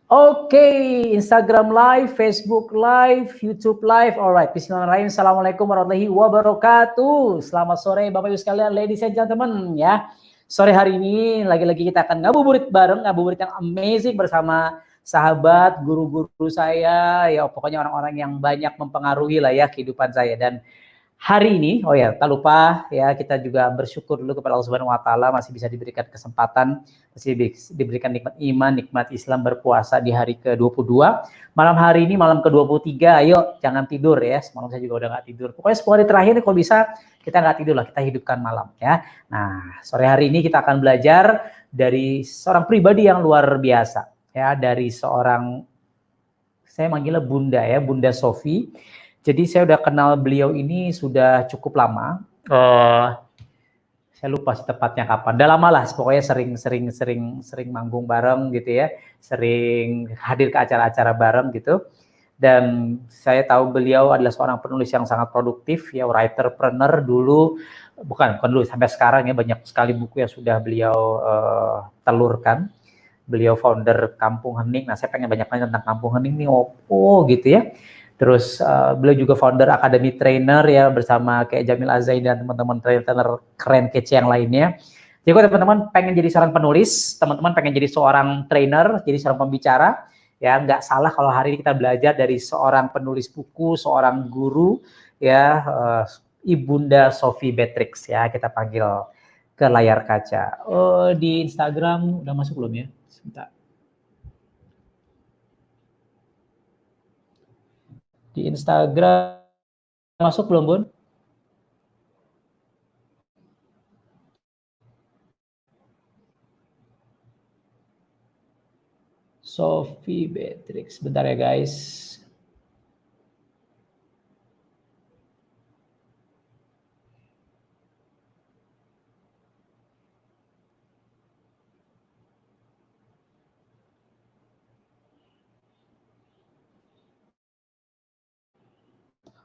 Oke, Instagram Live, Facebook Live, YouTube Live. Alright, bismillahirrahmanirrahim. Assalamualaikum warahmatullahi wabarakatuh. Selamat sore Bapak Ibu sekalian, ladies and gentlemen ya. Sore hari ini lagi-lagi kita akan ngabuburit bareng, ngabuburit yang amazing bersama sahabat, guru-guru saya, ya pokoknya orang-orang yang banyak mempengaruhi lah ya kehidupan saya. Dan hari ini, oh ya, tak lupa ya kita juga bersyukur dulu kepada Allah Subhanahu wa taala masih bisa diberikan kesempatan, masih diberikan nikmat iman, nikmat Islam berpuasa di hari ke-22. Malam hari ini malam ke-23, ayo jangan tidur ya. Semalam saya juga udah nggak tidur. Pokoknya 10 hari terakhir kalau bisa kita nggak tidur lah, kita hidupkan malam ya. Nah, sore hari ini kita akan belajar dari seorang pribadi yang luar biasa ya, dari seorang, saya manggilnya Bunda ya, Bunda Sofi. Jadi saya udah kenal beliau ini sudah cukup lama. Saya lupa tepatnya kapan. Udah lama lah, pokoknya sering manggung bareng gitu ya, sering hadir ke acara-acara bareng gitu. Dan saya tahu beliau adalah seorang penulis yang sangat produktif ya, writerpreneur dulu, bukan dulu, sampai sekarang ya banyak sekali buku yang sudah beliau telurkan. Beliau founder Kampung Hening. Nah, saya pengen banyak nanya tentang Kampung Hening nih, gitu ya. Terus beliau juga founder Academy Trainer ya, bersama kayak Jamil Azain dan teman-teman trainer keren kece yang lainnya. Jadi kalau teman-teman pengen jadi seorang penulis, teman-teman pengen jadi seorang trainer, jadi seorang pembicara, ya nggak salah kalau hari ini kita belajar dari seorang penulis buku, seorang guru ya, Ibunda Sofi Beatrix ya, kita panggil ke layar kaca. Oh, di Instagram udah masuk belum ya? Sebentar. Di Instagram masuk belum, Bun? Sofi Beatrix, bentar ya guys.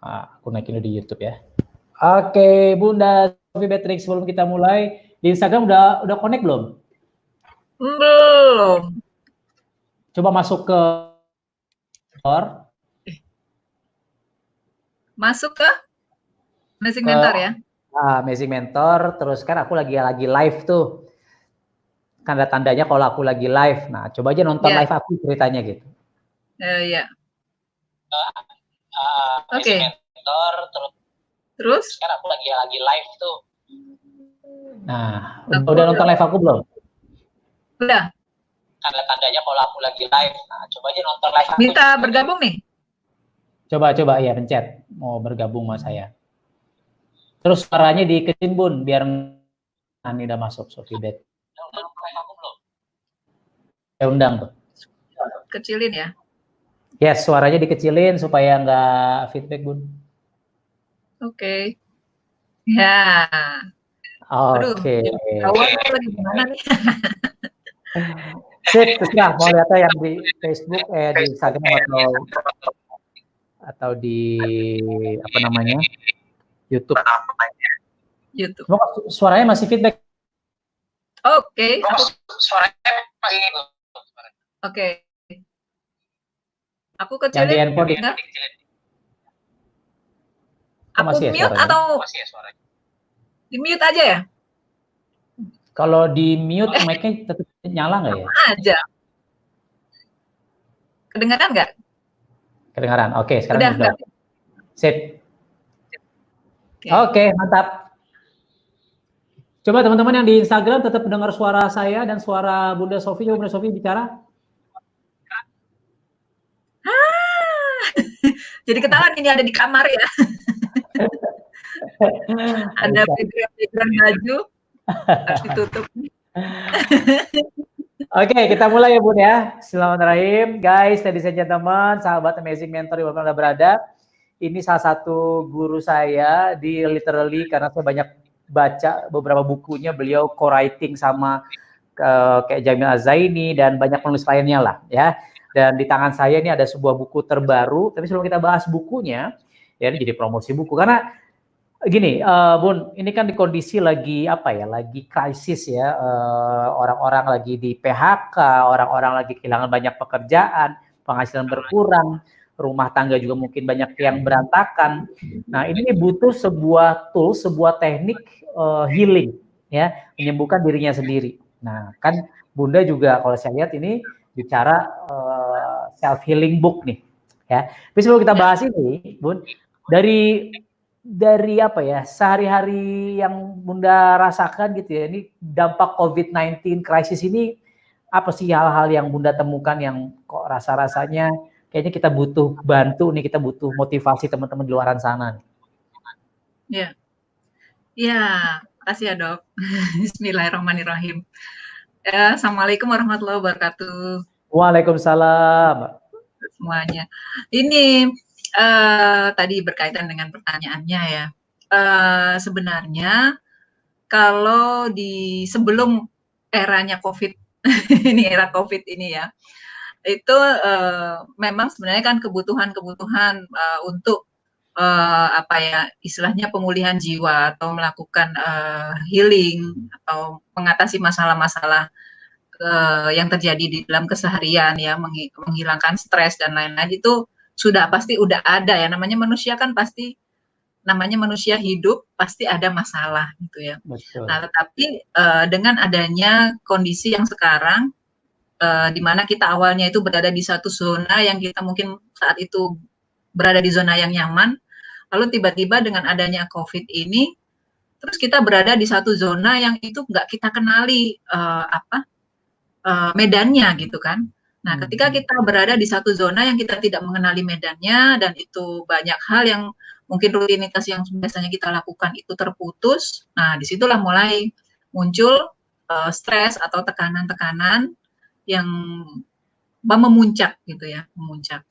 Aku naikin di YouTube ya. Oke, Bunda Sofi Beatrix, sebelum kita mulai, di Instagram udah connect belum? Belum. Coba masuk ke Masuk ke Amazing Mentor ya? Amazing Mentor, terus kan aku lagi live tuh. Tanda-tandanya kalau aku lagi live. Nah, coba aja nonton live aku ceritanya gitu. Iya. Oke. Mentor, Terus? Kan aku lagi live tuh. Nah, udah nonton live aku belum? Udah. Tanda-tandanya kalau aku lagi live. Nah, coba aja nonton live aku. Minta bergabung nih? Coba ya, pencet. Mau bergabung sama saya. Terus suaranya dikecilin, Bun, biar ini udah masuk, Sofi Bet. Udah nonton live aku belum? Saya undang tuh. Kecilin ya? Yes, suaranya dikecilin supaya nggak feedback, Bun. Oke. Ya. Oke. Aduh, lagi gimana nih? Sip, terserah mau lihatnya yang di Facebook, di Instagram atau di apa namanya, YouTube. Suaranya masih feedback. Oke. Suaranya masih. Oke. Aku kecilin. Yang di handphone ya? Aku masih ya mute atau masih ya suaranya? Di mute aja ya? Kalau di mute mic-nya tetap nyala nggak ya? Aja. Kedengaran nggak? Kedengaran. Oke, sekarang udah. Sip. Oke, mantap. Coba teman-teman yang di Instagram tetap mendengar suara saya dan suara Bunda Sofi. Coba Bunda Sofi bicara. Jadi ketahuan ini ada di kamar ya. Ada background baju harus ditutup. Oke, kita mulai ya Bun ya. Bismillahirrahmanirrahim. Guys, ladies and gentlemen, sahabat Amazing Mentor di mana berada. Ini salah satu guru saya di literally karena saya banyak baca beberapa bukunya, beliau co-writing sama kayak Jamil Azaini dan banyak penulis lainnya lah ya. Dan di tangan saya ini ada sebuah buku terbaru, tapi sebelum kita bahas bukunya, ya ini jadi promosi buku karena Gini, Bun, ini kan di kondisi lagi apa ya, lagi krisis ya, orang-orang lagi di PHK, orang-orang lagi kehilangan banyak pekerjaan, penghasilan berkurang, rumah tangga juga mungkin banyak yang berantakan. Nah, ini nih butuh sebuah tools, sebuah teknik healing, ya, menyembuhkan dirinya sendiri. Nah, kan Bunda juga kalau saya lihat ini bicara self healing book nih, ya. Tapi sebelum kita bahas ini, Bun, dari apa ya, sehari-hari yang Bunda rasakan gitu ya, ini dampak COVID-19 krisis ini, apa sih hal-hal yang Bunda temukan yang kok rasa-rasanya kayaknya kita butuh bantu nih, kita butuh motivasi teman-teman di luaran sana nih. Ya, ya, makasih ya dok. Bismillahirrahmanirrahim. Assalamualaikum warahmatullahi wabarakatuh Waalaikumsalam. semuanya. Ini tadi berkaitan dengan pertanyaannya ya. Sebenarnya kalau di sebelum eranya COVID, ini era COVID ini ya, itu memang sebenarnya kan kebutuhan-kebutuhan untuk apa ya, istilahnya pemulihan jiwa atau melakukan healing atau mengatasi masalah-masalah yang terjadi di dalam keseharian ya, menghilangkan stres dan lain-lain itu sudah pasti udah ada ya, namanya manusia kan pasti namanya manusia hidup pasti ada masalah gitu ya. Betul. Nah, tetapi dengan adanya kondisi yang sekarang di mana kita awalnya itu berada di satu zona yang kita mungkin saat itu berada di zona yang nyaman, lalu tiba-tiba dengan adanya COVID ini, terus kita berada di satu zona yang itu nggak kita kenali medannya gitu kan. Nah, ketika kita berada di satu zona yang kita tidak mengenali medannya dan itu banyak hal yang mungkin rutinitas yang biasanya kita lakukan itu terputus, nah disitulah mulai muncul stres atau tekanan-tekanan yang memuncak gitu ya, memuncak.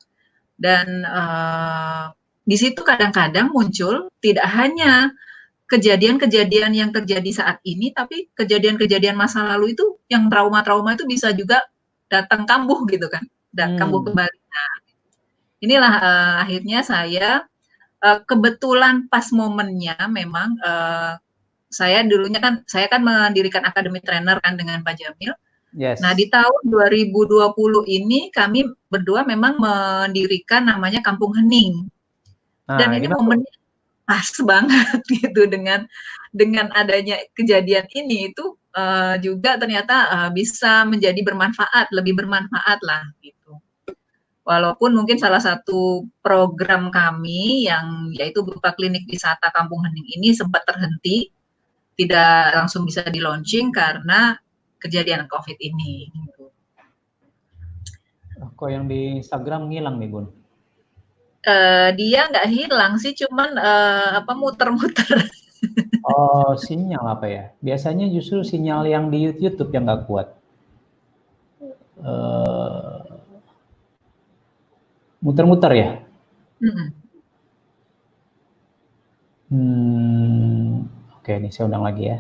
Dan di situ kadang-kadang muncul tidak hanya kejadian-kejadian yang terjadi saat ini, tapi kejadian-kejadian masa lalu itu yang trauma-trauma itu bisa juga datang kambuh gitu kan, kambuh kembali. Nah, inilah akhirnya saya kebetulan pas momennya memang saya dulunya kan saya kan mendirikan Akademi Trainer kan dengan Pak Jamil. Yes. Nah, di tahun 2020 ini kami berdua memang mendirikan namanya Kampung Hening. Dan ini momennya pas banget gitu dengan adanya kejadian ini itu juga ternyata bisa menjadi bermanfaat, lebih bermanfaat lah gitu. Walaupun mungkin salah satu program kami yang yaitu berupa klinik wisata Kampung Hening ini sempat terhenti, tidak langsung bisa di launching karena kejadian COVID ini. Gitu. Kok yang di Instagram ngilang nih Bun? Dia nggak hilang sih, cuman muter-muter. Oh, sinyal apa ya? Biasanya justru sinyal yang di YouTube yang nggak kuat. Muter-muter ya? Oke, ini saya undang lagi ya.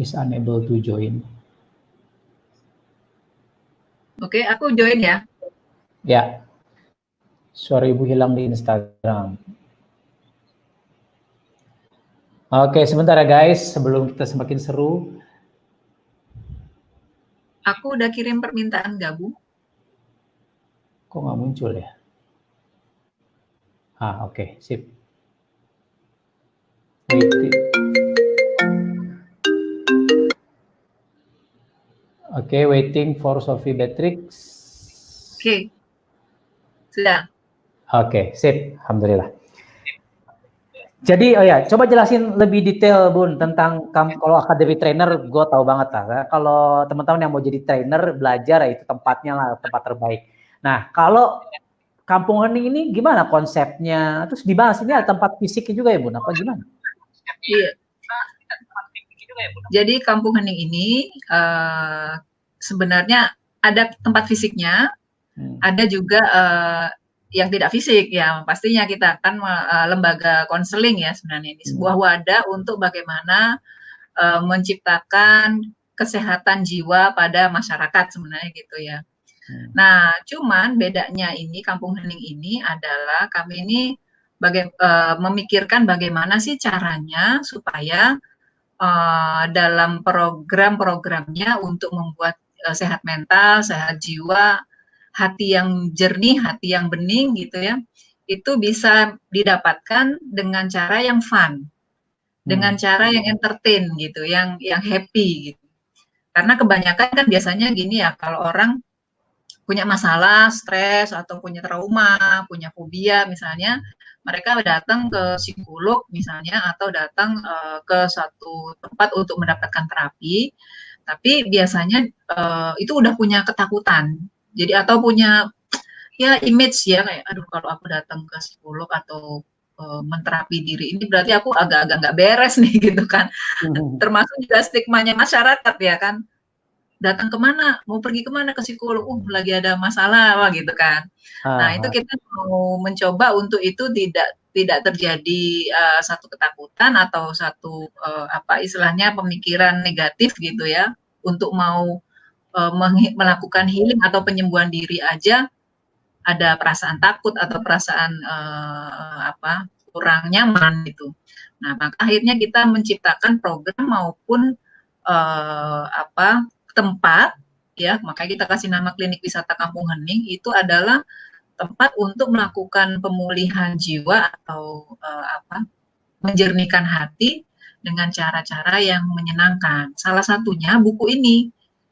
Is unable to join. Oke, aku join ya. Ya. Suara Ibu hilang di Instagram. Oke, sebentar ya guys, sebelum kita semakin seru. Aku udah kirim permintaan gabung. Kok nggak muncul ya? Oke, sip. Waiting for Sophie Beatrix. Oke. Sudah. Oke, sip. Alhamdulillah. Jadi, coba jelasin lebih detail, Bun, tentang kalau Academy Trainer, gue tahu banget lah. Kalau teman-teman yang mau jadi trainer, belajar, itu tempatnya lah, tempat terbaik. Nah, kalau Kampung Hening ini gimana konsepnya? Terus di mana sini ada tempat fisiknya juga ya, Bun? Apa gimana? Iya. Jadi Kampung Hening ini sebenarnya ada tempat fisiknya, ada juga yang tidak fisik ya, pastinya kita akan lembaga konseling ya sebenarnya ini sebuah wadah untuk bagaimana menciptakan kesehatan jiwa pada masyarakat sebenarnya gitu ya. Nah, cuman bedanya ini Kampung Hening ini adalah kami ini memikirkan bagaimana sih caranya supaya dalam program-programnya untuk membuat sehat mental, sehat jiwa, hati yang jernih, hati yang bening gitu ya, itu bisa didapatkan dengan cara yang fun, dengan cara yang entertain gitu, yang happy gitu. Karena kebanyakan kan biasanya gini ya, kalau orang punya masalah, stres, atau punya trauma, punya fobia misalnya, mereka datang ke psikolog misalnya, atau datang ke suatu tempat untuk mendapatkan terapi, tapi biasanya itu udah punya ketakutan. Jadi atau punya ya image ya kayak aduh kalau aku datang ke psikolog atau menterapi diri ini berarti aku agak-agak nggak beres nih gitu kan. Termasuk juga stigmanya masyarakat ya kan, datang kemana, mau pergi kemana ke psikolog, lagi ada masalah, wah gitu kan. Nah itu kita mau mencoba untuk itu tidak terjadi satu ketakutan atau satu apa istilahnya pemikiran negatif gitu ya, untuk mau melakukan healing atau penyembuhan diri aja ada perasaan takut atau perasaan apa kurang nyaman gitu. Nah maka akhirnya kita menciptakan program maupun apa tempat ya, makanya kita kasih nama Klinik Wisata Kampung Hening, itu adalah tempat untuk melakukan pemulihan jiwa atau apa menjernihkan hati dengan cara-cara yang menyenangkan. Salah satunya buku ini.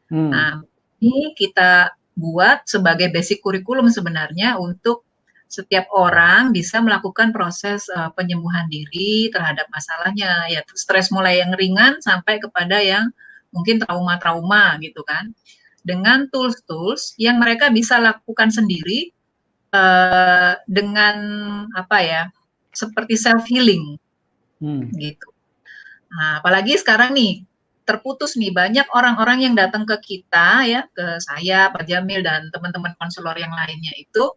Nah, ini kita buat sebagai basic kurikulum sebenarnya untuk setiap orang bisa melakukan proses penyembuhan diri terhadap masalahnya, ya stres mulai yang ringan sampai kepada yang mungkin trauma-trauma gitu kan, dengan tools-tools yang mereka bisa lakukan sendiri dengan apa ya, seperti self healing gitu. Nah, apalagi sekarang nih terputus nih banyak orang-orang yang datang ke kita ya, ke saya, Pak Jamil dan teman-teman konselor yang lainnya itu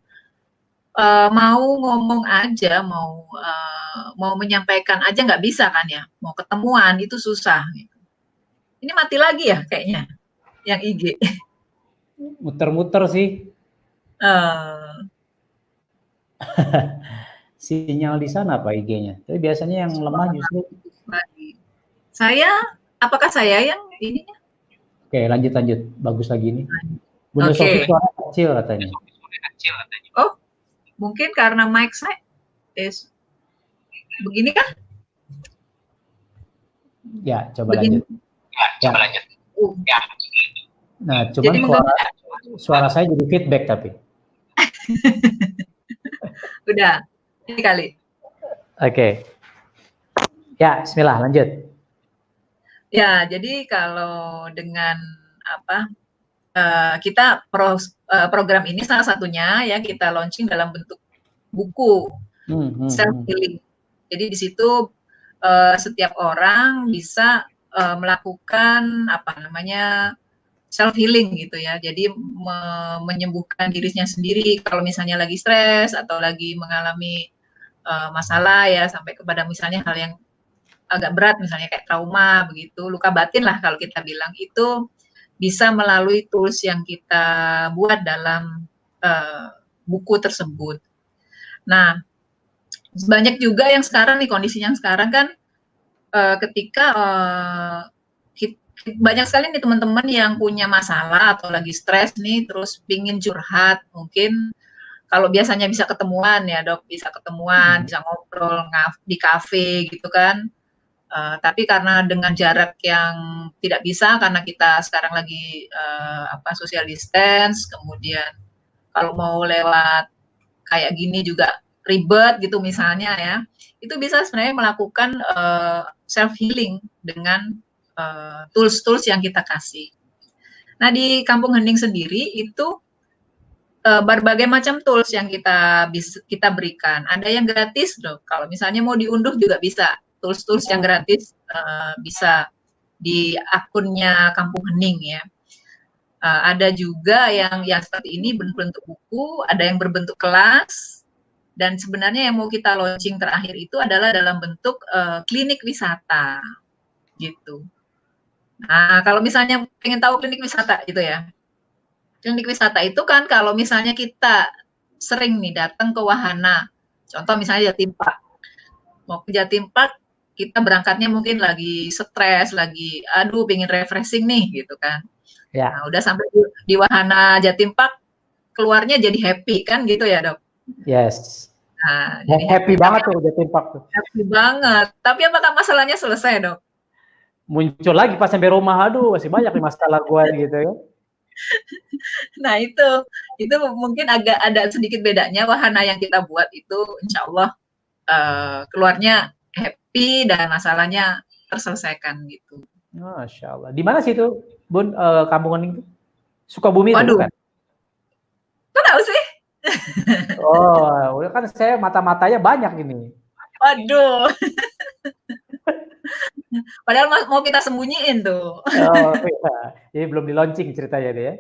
mau ngomong aja, mau menyampaikan aja nggak bisa kan ya, mau ketemuan itu susah. Gitu. Ini mati lagi ya kayaknya, yang IG. Muter-muter sih. Sinyal di sana Pak IG-nya. Tapi biasanya yang lemah justru. Saya, apakah saya yang ininya? Oke, lanjut. Bagus lagi ini. Bunda Sofi suara kecil katanya. Oh, mungkin karena mic saya. Begini kah? Ya, coba lanjut. Ya. Nah, cuman suara saya jadi feedback tapi. Udah, ini kali. Oke. Ya, bismillah, lanjut. Ya, jadi kalau dengan apa kita program ini salah satunya ya kita launching dalam bentuk buku self healing. Jadi di situ setiap orang bisa melakukan apa namanya self healing gitu ya. Jadi menyembuhkan dirinya sendiri kalau misalnya lagi stres atau lagi mengalami masalah ya sampai kepada misalnya hal yang agak berat misalnya kayak trauma begitu, luka batin lah kalau kita bilang, itu bisa melalui tools yang kita buat dalam buku tersebut. Nah, banyak juga yang sekarang nih kondisinya sekarang kan ketika banyak sekali nih teman-teman yang punya masalah atau lagi stres nih terus pingin curhat, mungkin kalau biasanya bisa ketemuan ya dok, bisa ketemuan, bisa ngobrol di kafe gitu kan. Tapi karena dengan jarak yang tidak bisa karena kita sekarang lagi social distance, kemudian kalau mau lewat kayak gini juga ribet gitu misalnya ya, itu bisa sebenarnya melakukan self healing dengan tools-tools yang kita kasih. Nah di Kampung Hening sendiri itu berbagai macam tools yang kita berikan. Ada yang gratis dok, kalau misalnya mau diunduh juga bisa. Tools-tools yang gratis bisa di akunnya Kampung Hening ya. Ada juga yang seperti ini berbentuk buku, ada yang berbentuk kelas, dan sebenarnya yang mau kita launching terakhir itu adalah dalam bentuk klinik wisata gitu. Nah kalau misalnya pengen tahu klinik wisata gitu ya, Klinik wisata itu kan kalau misalnya kita sering nih datang ke wahana, contoh misalnya Jatim Park. Mau ke Jatim Park, kita berangkatnya mungkin lagi stres, lagi aduh pengen refreshing nih gitu kan. Ya, Nah, udah sampai di wahana Jatim Park, keluarnya jadi happy kan gitu ya, Dok? yes. Nah, jadi Happy happy. Tapi banget tuh Jatim Park tuh. happy banget. Tapi apakah masalahnya selesai, Dok? Muncul lagi pas sampai rumah, aduh masih banyak nih masalah gue gitu ya. Nah, itu mungkin agak ada sedikit bedanya wahana yang kita buat itu insya Allah keluarnya happy dan masalahnya terselesaikan gitu. Masya Allah. Di mana sih itu, Bun, Kampung Hening itu? Sukabumi itu Waduh, bukan? kok tahu sih? Oh, udah kan saya mata-matanya banyak ini. Waduh, padahal mau kita sembunyiin tuh. Oh, iya. Jadi belum di launching ceritanya deh ya.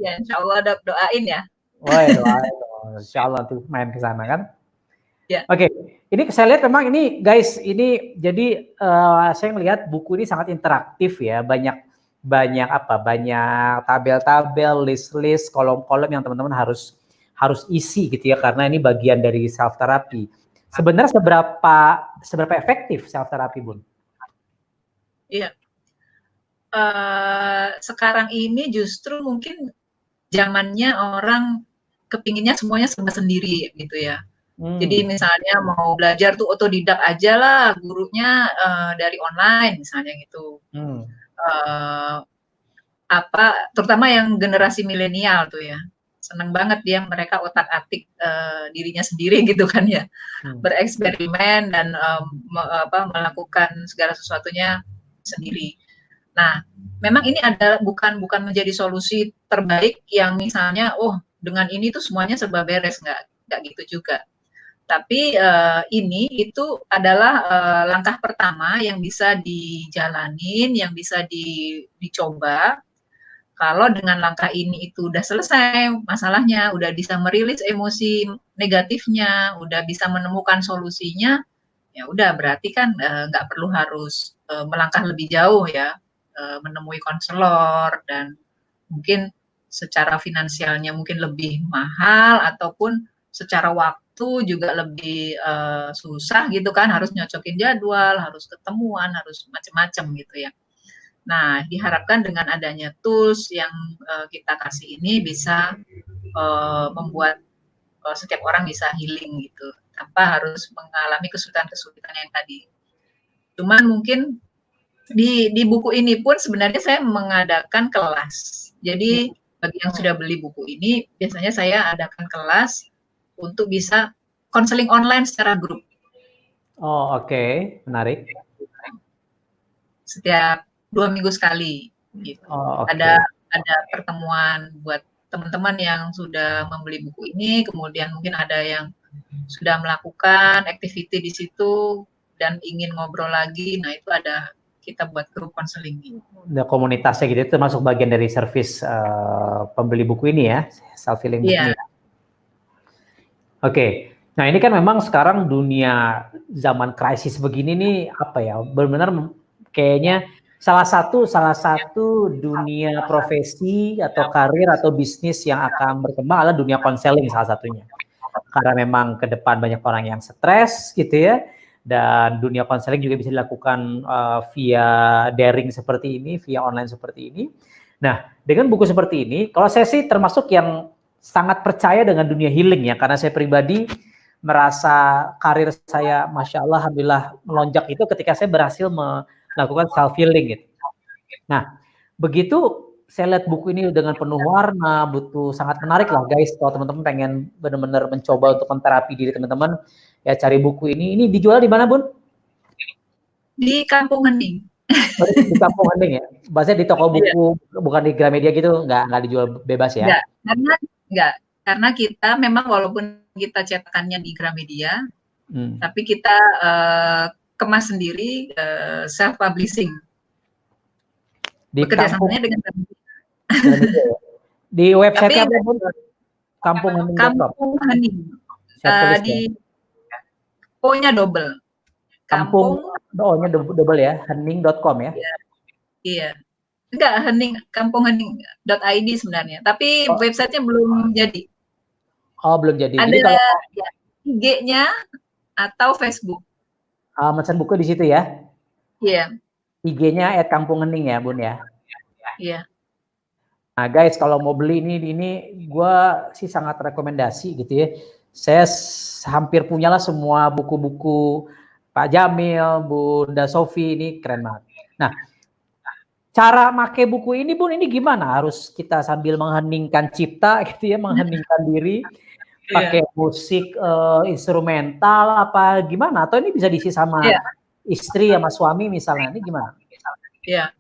Ya, insya Allah Dok, doain ya. Wah, doain dong. Insya Allah tuh main ke sana kan. Ya, Oke, ini saya lihat memang ini guys, ini jadi saya melihat buku ini sangat interaktif ya, banyak apa, banyak tabel-tabel, list-list, kolom-kolom yang teman-teman harus isi gitu ya, karena ini bagian dari self therapy. Sebenarnya seberapa efektif self therapy, Bun? iya. Sekarang ini justru mungkin zamannya orang kepinginnya semuanya serba sendiri gitu ya. Jadi misalnya mau belajar tuh otodidak aja lah, gurunya dari online misalnya gitu. Terutama yang generasi milenial tuh ya, seneng banget dia mereka otak-atik dirinya sendiri gitu kan ya, bereksperimen dan melakukan segala sesuatunya sendiri. Nah, memang ini adalah bukan menjadi solusi terbaik yang misalnya, oh dengan ini tuh semuanya serba beres, nggak gitu juga. Tapi ini itu adalah langkah pertama yang bisa dijalanin, yang bisa dicoba. Kalau dengan langkah ini itu udah selesai masalahnya, udah bisa merilis emosi negatifnya, udah bisa menemukan solusinya, ya udah berarti kan nggak perlu harus melangkah lebih jauh ya, menemui konselor dan mungkin secara finansialnya mungkin lebih mahal ataupun secara waktu juga lebih susah gitu kan, harus nyocokin jadwal, harus ketemuan, harus macam-macam gitu ya. Nah, diharapkan dengan adanya tools yang kita kasih ini bisa membuat setiap orang bisa healing gitu, tanpa harus mengalami kesulitan-kesulitan yang tadi. Cuman mungkin di buku ini pun sebenarnya saya mengadakan kelas. Jadi bagi yang sudah beli buku ini, biasanya saya adakan kelas untuk bisa konseling online secara grup. Oh, oke. Menarik. Setiap 2 minggu sekali gitu. Oh, oke. Ada pertemuan buat teman-teman yang sudah membeli buku ini, kemudian mungkin ada yang sudah melakukan activity di situ dan ingin ngobrol lagi. Nah, itu ada kita buat grup konseling. Ada komunitasnya gitu, itu termasuk bagian dari service pembeli buku ini ya, self healing book ini. Oke. Nah, ini kan memang sekarang dunia zaman krisis begini nih apa ya? Benar-benar kayaknya salah satu dunia profesi atau karir atau bisnis yang akan berkembang adalah dunia konseling salah satunya. Karena memang ke depan banyak orang yang stres gitu ya. Dan dunia konseling juga bisa dilakukan via daring seperti ini, via online seperti ini. Nah, dengan buku seperti ini, kalau saya sih termasuk yang sangat percaya dengan dunia healing ya, karena saya pribadi merasa karir saya, Masya Allah, Alhamdulillah melonjak itu ketika saya berhasil melakukan self healing gitu. Nah, begitu saya lihat buku ini dengan penuh warna, sangat menarik lah guys. Kalau teman-teman pengen benar-benar mencoba untuk menterapi diri teman-teman, ya cari buku ini. Ini dijual di mana, Bun? Di Kampung Hening. Di Kampung Hening ya? Bahasanya di toko buku, bukan di Gramedia gitu, nggak dijual bebas ya? Karena kita memang walaupun kita cetakannya di Gramedia, tapi kita kemas sendiri self publishing. Bekerjasamanya dengan Gramedia. Di website apa pun kampunghening.com. Kampung Hening. Di O-nya double. O-nya double ya, hening.com ya. Iya. Enggak, kampunghening.id sebenarnya, tapi Oh, websitenya belum jadi. oh belum jadi. Ada Jadi kalau ya, IG-nya atau Facebook. mesen buku di situ ya. Iya, IG-nya @kampunghening ya, Bun ya. iya. Nah, guys, kalau mau beli ini gue sih sangat rekomendasi gitu ya. Saya hampir punyalah semua buku-buku Pak Jamil, Bunda Sofi, ini keren banget. Nah, cara make buku ini, Bun, ini gimana? Harus kita sambil mengheningkan cipta gitu ya, mengheningkan diri, Iya, pakai musik instrumental apa gimana? Atau ini bisa diisi sama iya, istri sama suami misalnya, ini gimana? iya.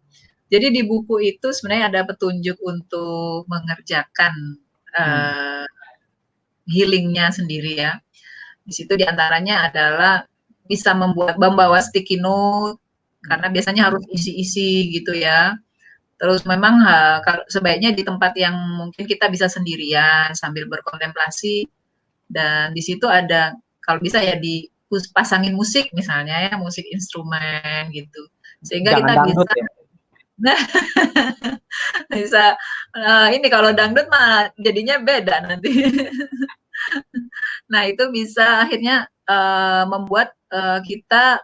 Jadi di buku itu sebenarnya ada petunjuk untuk mengerjakan Hmm. healing-nya sendiri ya. Di situ diantaranya adalah bisa membawa sticky note, karena biasanya harus isi-isi gitu ya. Terus memang sebaiknya di tempat yang mungkin kita bisa sendirian sambil berkontemplasi, dan di situ ada kalau bisa ya pasangin musik misalnya ya, musik instrumen gitu. Sehingga Jangan kita dangdut bisa ya. bisa ini kalau dangdut mah jadinya beda nanti. Nah, itu bisa akhirnya membuat kita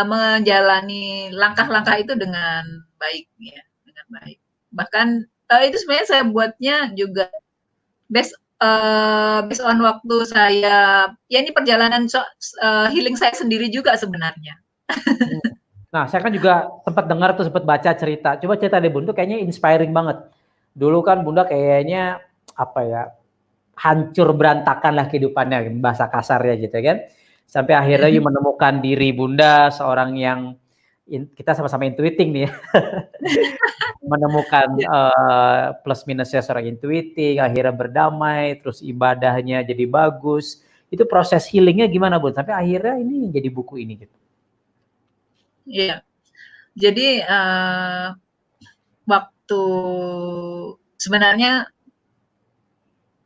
menjalani langkah-langkah itu dengan baik ya, dengan baik. Bahkan itu sebenarnya saya buatnya juga based based on waktu saya, ya ini perjalanan healing saya sendiri juga sebenarnya. Hmm. Nah, saya kan juga sempat dengar tuh, sempat baca cerita. Coba cerita deh, Bun, tuh kayaknya inspiring banget. Dulu kan Bunda kayaknya apa ya, hancur berantakan lah kehidupannya, bahasa kasarnya gitu kan. Sampai akhirnya you menemukan diri Bunda, seorang yang kita sama-sama intuiting nih ya. Menemukan plus minusnya seorang intuiting, akhirnya berdamai, terus ibadahnya jadi bagus. Itu proses healingnya gimana, Bun? Sampai akhirnya ini jadi buku ini gitu. Iya. Jadi waktu sebenarnya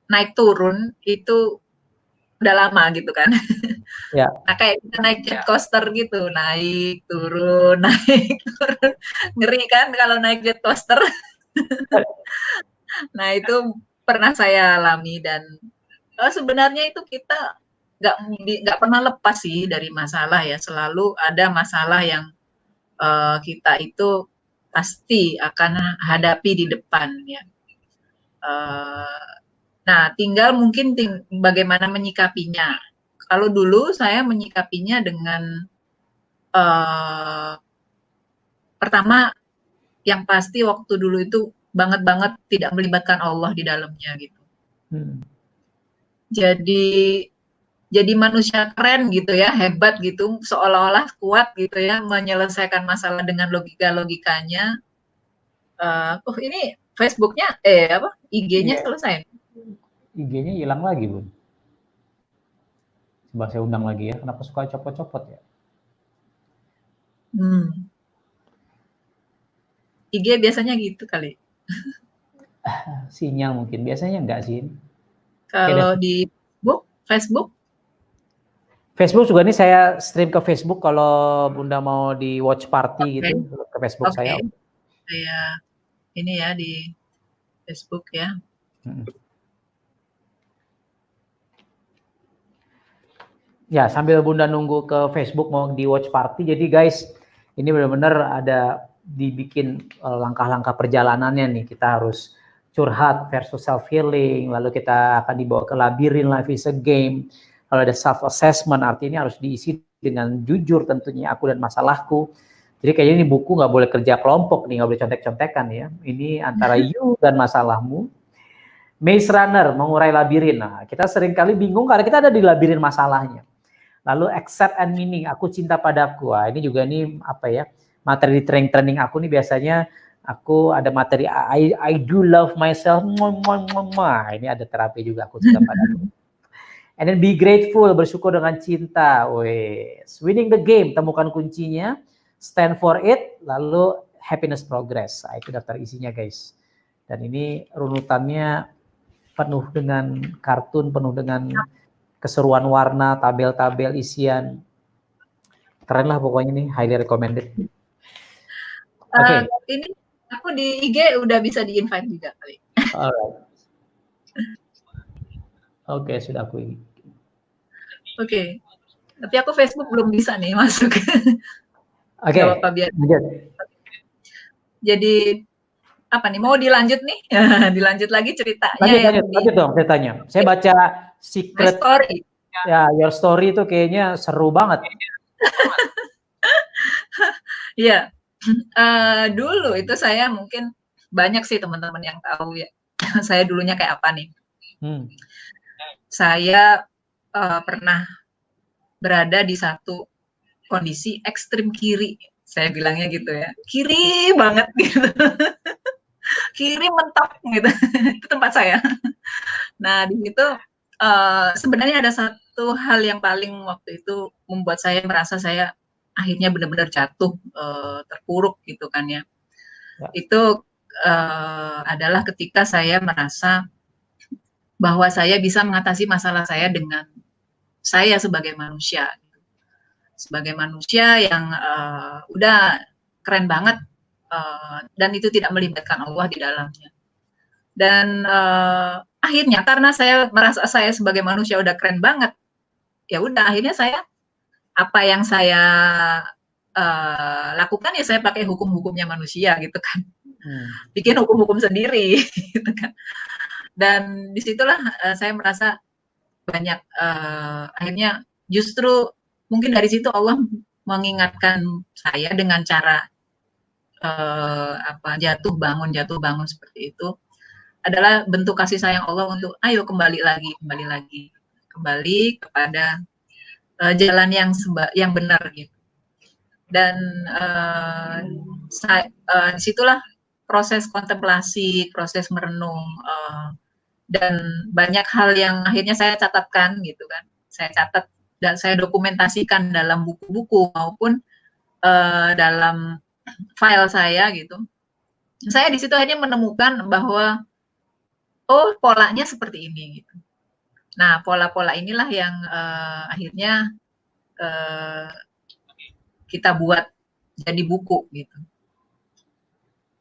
naik turun itu udah lama gitu kan. Ya. Nah, kayak kita naik jet coaster gitu, naik turun naik turun, ngeri kan kalau naik jet coaster. Nah, itu pernah saya alami, dan sebenarnya itu kita nggak pernah lepas sih dari masalah ya, selalu ada masalah yang kita itu pasti akan hadapi di depan ya. Nah, tinggal mungkin bagaimana menyikapinya. Kalau dulu saya menyikapinya dengan pertama, yang pasti waktu dulu itu banget tidak melibatkan Allah di dalamnya gitu. Hmm. Jadi manusia keren gitu ya, hebat gitu, seolah-olah kuat gitu ya, menyelesaikan masalah dengan logikanya. Ini Facebooknya IG-nya Iya. selesai. IG-nya hilang lagi, Bun. Coba saya undang lagi ya. Kenapa suka copot-copot ya? IG biasanya gitu kali. Sinyal mungkin. Biasanya enggak sih. Kalau di Facebook juga nih saya stream ke Facebook kalau Bunda mau di watch party gitu ke Facebook saya. Saya ini ya di Facebook ya. Ya, sambil Bunda nunggu ke Facebook mau di watch party. Jadi guys, ini benar-benar ada dibikin langkah-langkah perjalanannya nih. Kita harus curhat versus self healing, lalu kita akan dibawa ke labirin, life is a game. Kalau ada self assessment, artinya harus diisi dengan jujur tentunya aku dan masalahku. Jadi kayaknya ini buku nggak boleh kerja kelompok nih, nggak boleh contek-contekan ya. Ini antara you dan masalahmu. Maze Runner, mengurai labirin. Nah, kita sering kali bingung karena kita ada di labirin masalahnya. Lalu accept and meaning, aku cinta padaku. Wah, ini juga nih apa ya, materi di training aku nih biasanya aku ada materi I do love myself. Ini ada terapi juga, aku cinta padaku. And then be grateful, bersyukur dengan cinta. Wes, winning the game, temukan kuncinya, stand for it, lalu happiness progress. Nah, itu daftar isinya guys. Dan ini runutannya penuh dengan kartun, penuh dengan keseruan warna, tabel-tabel isian. Keren lah pokoknya nih, highly recommended. Oke. Ini Aku di IG udah bisa di-invite juga kali. Alright. Oke, sudah aku. Oke. Tapi aku Facebook belum bisa nih masuk. Oke, Nggak apa-apa biar. lanjut. Jadi apa nih? Mau dilanjut nih? Dilanjut lagi ceritanya Lanjut, yang lanjut, di lanjut dong ceritanya. Saya baca My Secret, Story. ya, Your Story itu kayaknya seru banget. Iya. Dulu itu saya mungkin banyak sih teman-teman yang tahu ya. Saya dulunya kayak apa nih? Hmm. Saya pernah berada di satu kondisi ekstrim kiri. Saya bilangnya gitu ya. Kiri banget gitu. Kiri mentok gitu. Itu tempat saya. Nah, di situ sebenarnya ada satu hal yang paling waktu itu membuat saya merasa saya akhirnya benar-benar jatuh, terpuruk gitu kan ya. Ya. Itu adalah ketika saya merasa bahwa saya bisa mengatasi masalah saya dengan saya sebagai manusia. Sebagai manusia yang udah keren banget dan itu tidak melibatkan Allah di dalamnya. Dan akhirnya karena saya merasa saya sebagai manusia udah keren banget, ya udah akhirnya saya apa yang saya lakukan ya saya pakai hukum-hukumnya manusia gitu kan, bikin hukum-hukum sendiri gitu kan. Dan disitulah saya merasa banyak akhirnya justru mungkin dari situ Allah mengingatkan saya dengan cara jatuh bangun seperti itu adalah bentuk kasih sayang Allah untuk ayo kembali kepada jalan yang benar gitu. Dan disitulah proses kontemplasi, proses merenung dan banyak hal yang akhirnya saya catatkan gitu kan. Saya catat dan saya dokumentasikan dalam buku-buku maupun dalam file saya gitu. Saya di situ akhirnya menemukan bahwa oh polanya seperti ini gitu. Nah pola-pola inilah yang akhirnya kita buat jadi buku gitu.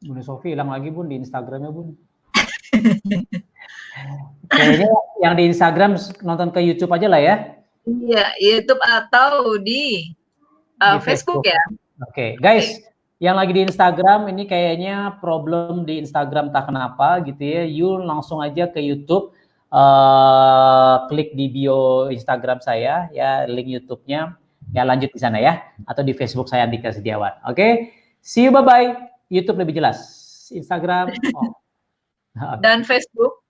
Bunda Sofi hilang lagi Bun di Instagramnya Bun. Kayaknya yang di Instagram nonton ke YouTube aja lah ya. Iya, YouTube atau di Facebook ya. Oke, guys, yang lagi di Instagram ini kayaknya problem di Instagram tak kenapa gitu ya. You langsung aja ke YouTube, klik di bio Instagram saya ya, link YouTube-nya. Ya lanjut di sana ya, atau di Facebook saya Andika Setiawan. Oke, see you, bye bye. YouTube lebih jelas, Instagram. Oh. Dan Facebook.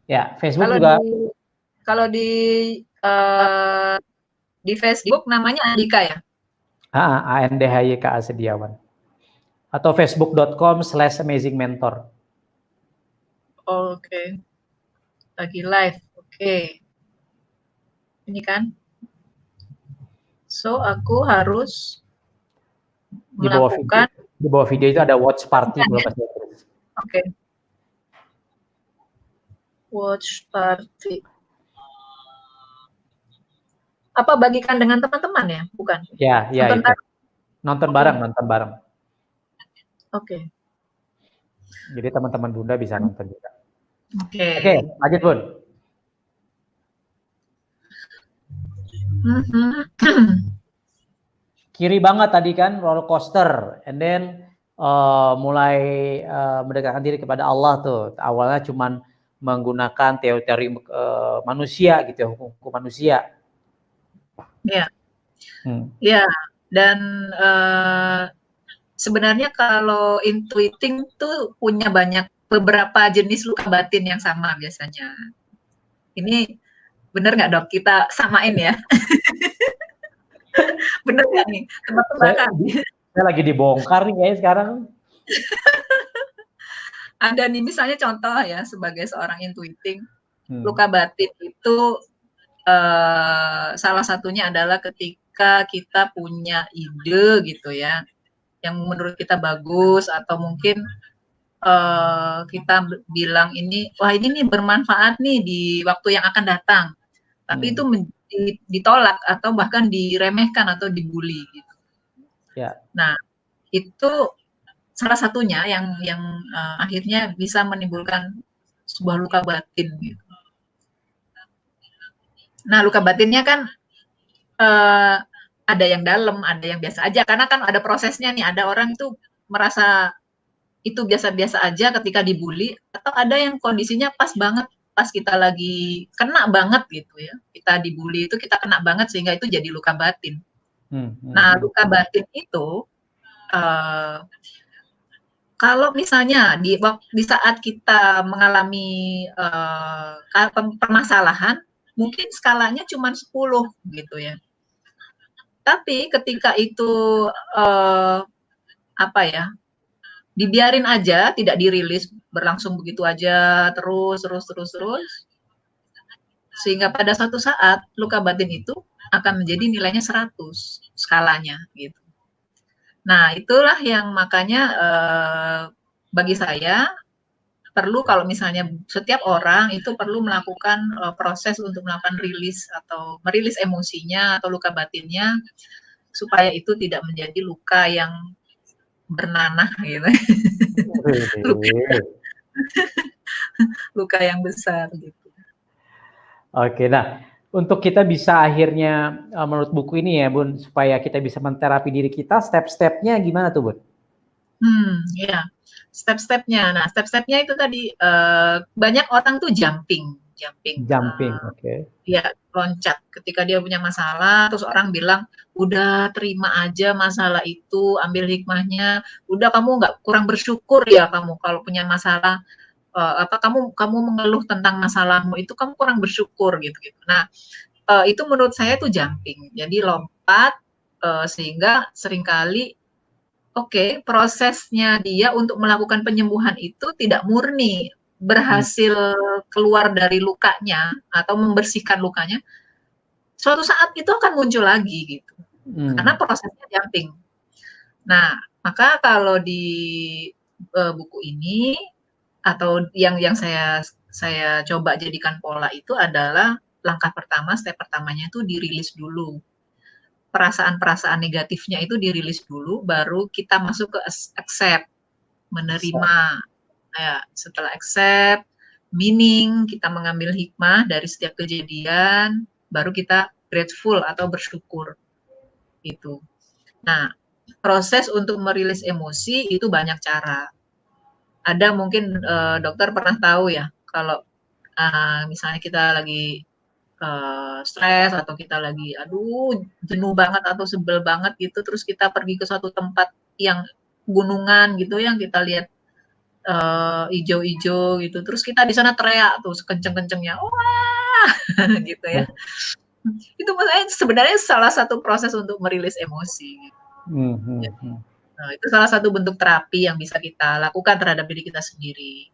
Ya, Facebook kalau juga. Kalau di Facebook namanya Andika ya? ANDHYKA Setiawan. Atau facebook.com/amazingmentor. Oke. Lagi live. Oke. Ini kan. So, aku harus melakukan. Di bawah video itu ada watch party. Oke. Watch party. Apa bagikan dengan teman-teman ya? Bukan? Ya, ya itu. Nonton bareng. Oke. Jadi teman-teman Bunda bisa nonton juga. Oke, lanjut Bun. Kiri banget tadi kan roller coaster, and then mulai mendekatkan diri kepada Allah tuh. Awalnya cuman menggunakan teori-teori manusia gitu ya, hukum manusia. Ya. Ya, dan sebenarnya kalau intuiting tuh punya beberapa jenis luka batin yang sama biasanya. Ini bener nggak dok? Kita samain ya. Bener nggak nih? Tebak-tebakan. Saya lagi dibongkar nih kayaknya sekarang. Ada nih misalnya contoh ya sebagai seorang intuiting, luka batin itu salah satunya adalah ketika kita punya ide gitu ya, yang menurut kita bagus atau mungkin kita bilang ini, wah ini nih bermanfaat nih di waktu yang akan datang, tapi itu ditolak atau bahkan diremehkan atau dibully gitu. Ya. Nah, itu salah satunya yang akhirnya bisa menimbulkan sebuah luka batin gitu. Nah, luka batinnya kan ada yang dalam, ada yang biasa aja karena kan ada prosesnya nih. Ada orang itu merasa itu biasa-biasa aja ketika dibully, atau ada yang kondisinya pas banget pas kita lagi kena banget gitu ya. Kita dibully itu kita kena banget sehingga itu jadi luka batin. Nah, luka batin itu kalau misalnya di saat kita mengalami permasalahan, mungkin skalanya cuma 10 gitu ya. Tapi ketika itu apa ya, dibiarin aja, tidak dirilis, berlangsung begitu aja terus, sehingga pada suatu saat luka batin itu akan menjadi nilainya 100 skalanya gitu. Nah, itulah yang makanya bagi saya perlu kalau misalnya setiap orang itu perlu melakukan proses untuk melakukan rilis atau merilis emosinya atau luka batinnya supaya itu tidak menjadi luka yang bernanah gitu. luka yang besar gitu. Oke, nah untuk kita bisa akhirnya menurut buku ini ya Bun, supaya kita bisa menterapi diri kita, step-stepnya gimana tuh Bun? Ya, step-stepnya. Nah, step-stepnya itu tadi banyak orang tuh jumping, Oke. ya loncat ketika dia punya masalah, terus orang bilang, udah terima aja masalah itu, ambil hikmahnya, udah kamu nggak kurang bersyukur ya kamu kalau punya masalah, kamu mengeluh tentang masalahmu itu kamu kurang bersyukur gitu. Nah, itu menurut saya tuh jumping, jadi lompat sehingga seringkali prosesnya dia untuk melakukan penyembuhan itu tidak murni berhasil keluar dari lukanya atau membersihkan lukanya, suatu saat itu akan muncul lagi gitu. Karena prosesnya jumping. Nah, maka kalau di buku ini atau yang saya coba jadikan pola itu adalah langkah pertama, step pertamanya itu dirilis dulu. Perasaan-perasaan negatifnya itu dirilis dulu, baru kita masuk ke accept, menerima. Ya, setelah accept, meaning, kita mengambil hikmah dari setiap kejadian, baru kita grateful atau bersyukur. Gitu. Nah, proses untuk merilis emosi itu banyak cara. Ada mungkin dokter pernah tahu ya, kalau misalnya kita lagi stres atau kita lagi jenuh banget atau sebel banget gitu, terus kita pergi ke suatu tempat yang gunungan gitu yang kita lihat ijo-ijo gitu, terus kita di sana teriak tuh sekenceng-kencengnya, wah gitu ya. Itu sebenarnya salah satu proses untuk merilis emosi. Nah, itu salah satu bentuk terapi yang bisa kita lakukan terhadap diri kita sendiri.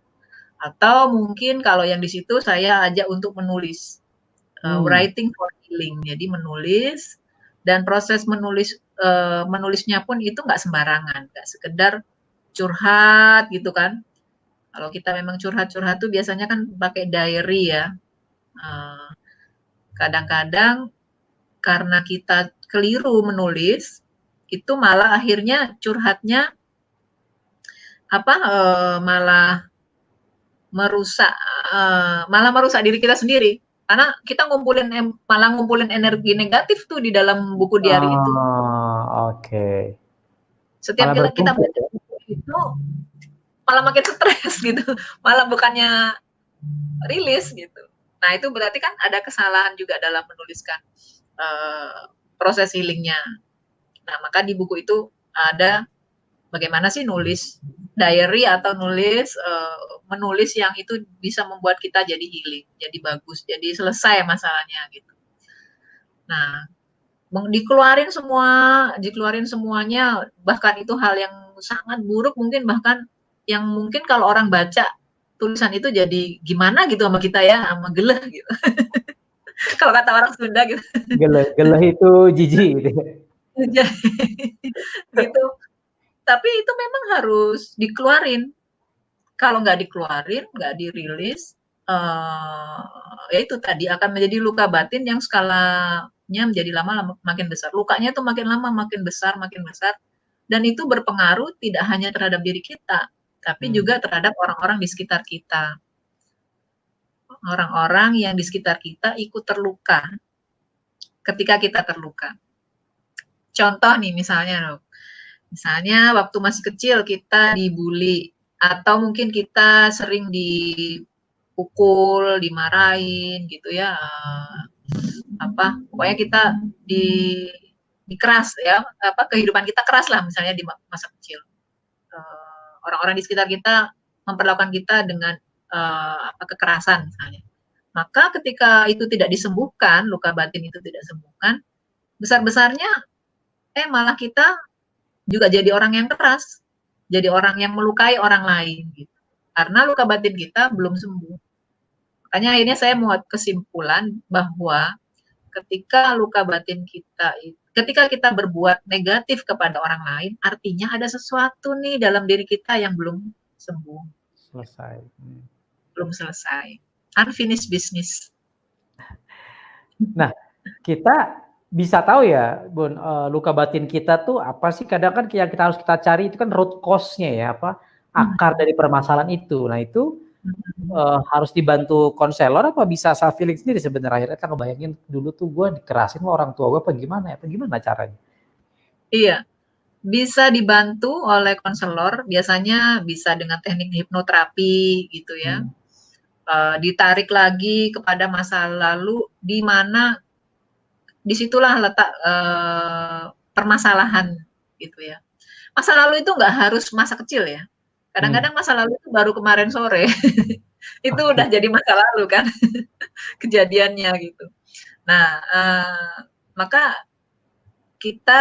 Atau mungkin kalau yang di situ saya ajak untuk menulis. Writing for healing. Jadi menulis, dan proses menulisnya pun itu nggak sembarangan, nggak sekedar curhat gitu kan. Kalau kita memang curhat-curhat tuh biasanya kan pakai diary ya. Kadang-kadang karena kita keliru menulis, itu malah akhirnya curhatnya malah merusak diri kita sendiri. Karena kita malah ngumpulin energi negatif tuh di dalam buku diary itu. Oke. Setiap kita baca itu malah makin stres gitu. Malah bukannya rilis gitu. Nah, itu berarti kan ada kesalahan juga dalam menuliskan proses healingnya. Nah, maka di buku itu ada bagaimana sih nulis diary atau menulis yang itu bisa membuat kita jadi healing, jadi bagus, jadi selesai masalahnya gitu. Nah, dikeluarin semuanya, bahkan itu hal yang sangat buruk mungkin, bahkan yang mungkin kalau orang baca tulisan itu jadi gimana gitu sama kita ya, sama geleh gitu. Kalau kata orang Sunda gitu. Geleh itu jijik gitu. Gitu. Tapi itu memang harus dikeluarin. Kalau nggak dikeluarin, nggak dirilis, ya itu tadi akan menjadi luka batin yang skalanya menjadi lama makin besar. Lukanya itu makin lama makin besar, dan itu berpengaruh tidak hanya terhadap diri kita, tapi juga terhadap orang-orang di sekitar kita. Orang-orang yang di sekitar kita ikut terluka ketika kita terluka. Contoh nih misalnya waktu masih kecil kita dibully atau mungkin kita sering dipukul, dimarahin gitu ya, pokoknya kita dikeras ya, kehidupan kita keras lah misalnya di masa kecil. Orang-orang di sekitar kita memperlakukan kita dengan kekerasan misalnya. Maka ketika itu tidak disembuhkan, luka batin itu tidak disembuhkan, besar-besarnya malah kita juga jadi orang yang keras, jadi orang yang melukai orang lain gitu. Karena luka batin kita belum sembuh. Makanya akhirnya saya membuat kesimpulan bahwa ketika luka batin kita, ketika kita berbuat negatif kepada orang lain, artinya ada sesuatu nih dalam diri kita yang belum sembuh. Belum selesai. Unfinished business. Nah, kita bisa tahu ya, Bun, luka batin kita tuh apa sih? Kadang kan yang kita harus kita cari itu kan root cause-nya ya, akar dari permasalahan itu. Nah, itu harus dibantu konselor apa bisa self healing sendiri sebenarnya? Kita ngebayangin dulu tuh gue dikerasin sama orang tua gue apa gimana caranya? Iya, bisa dibantu oleh konselor, biasanya bisa dengan teknik hipnoterapi gitu ya. Ditarik lagi kepada masa lalu di mana disitulah letak permasalahan gitu ya. Masa lalu itu nggak harus masa kecil ya. Kadang-kadang masa lalu itu baru kemarin sore. Itu udah jadi masa lalu kan kejadiannya gitu. Nah, maka kita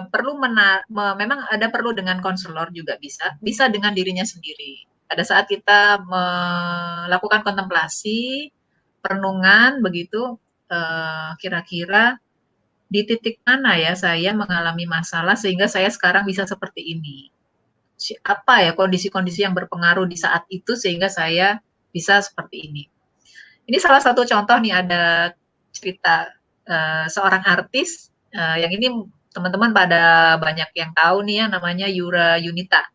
perlu memang ada perlu dengan konselor juga bisa dengan dirinya sendiri. Pada saat kita melakukan kontemplasi, perenungan begitu, kira-kira di titik mana ya saya mengalami masalah sehingga saya sekarang bisa seperti ini. Apa ya kondisi-kondisi yang berpengaruh di saat itu sehingga saya bisa seperti ini. Ini salah satu contoh nih, ada cerita seorang artis, yang ini teman-teman pada banyak yang tahu nih ya, namanya Yura Yunita.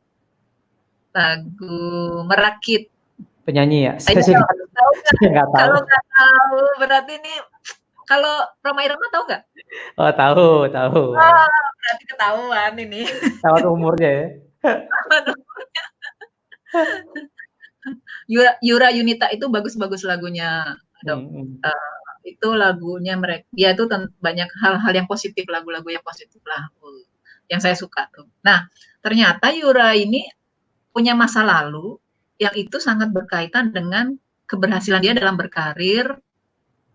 Lagu Merakit. Penyanyi ya? Saya tahu nggak? Kalau nggak tahu berarti ini, kalau Rhoma Irama tahu nggak? Oh, tahu. Oh, berarti ketahuan ini. Tahu umurnya ya? Yura Yunita itu bagus-bagus lagunya, Dok. Itu lagunya mereka, dia itu banyak hal-hal yang positif, lagu-lagu yang positif lah, yang saya suka tuh. Nah, ternyata Yura ini punya masa lalu yang itu sangat berkaitan dengan keberhasilan dia dalam berkarir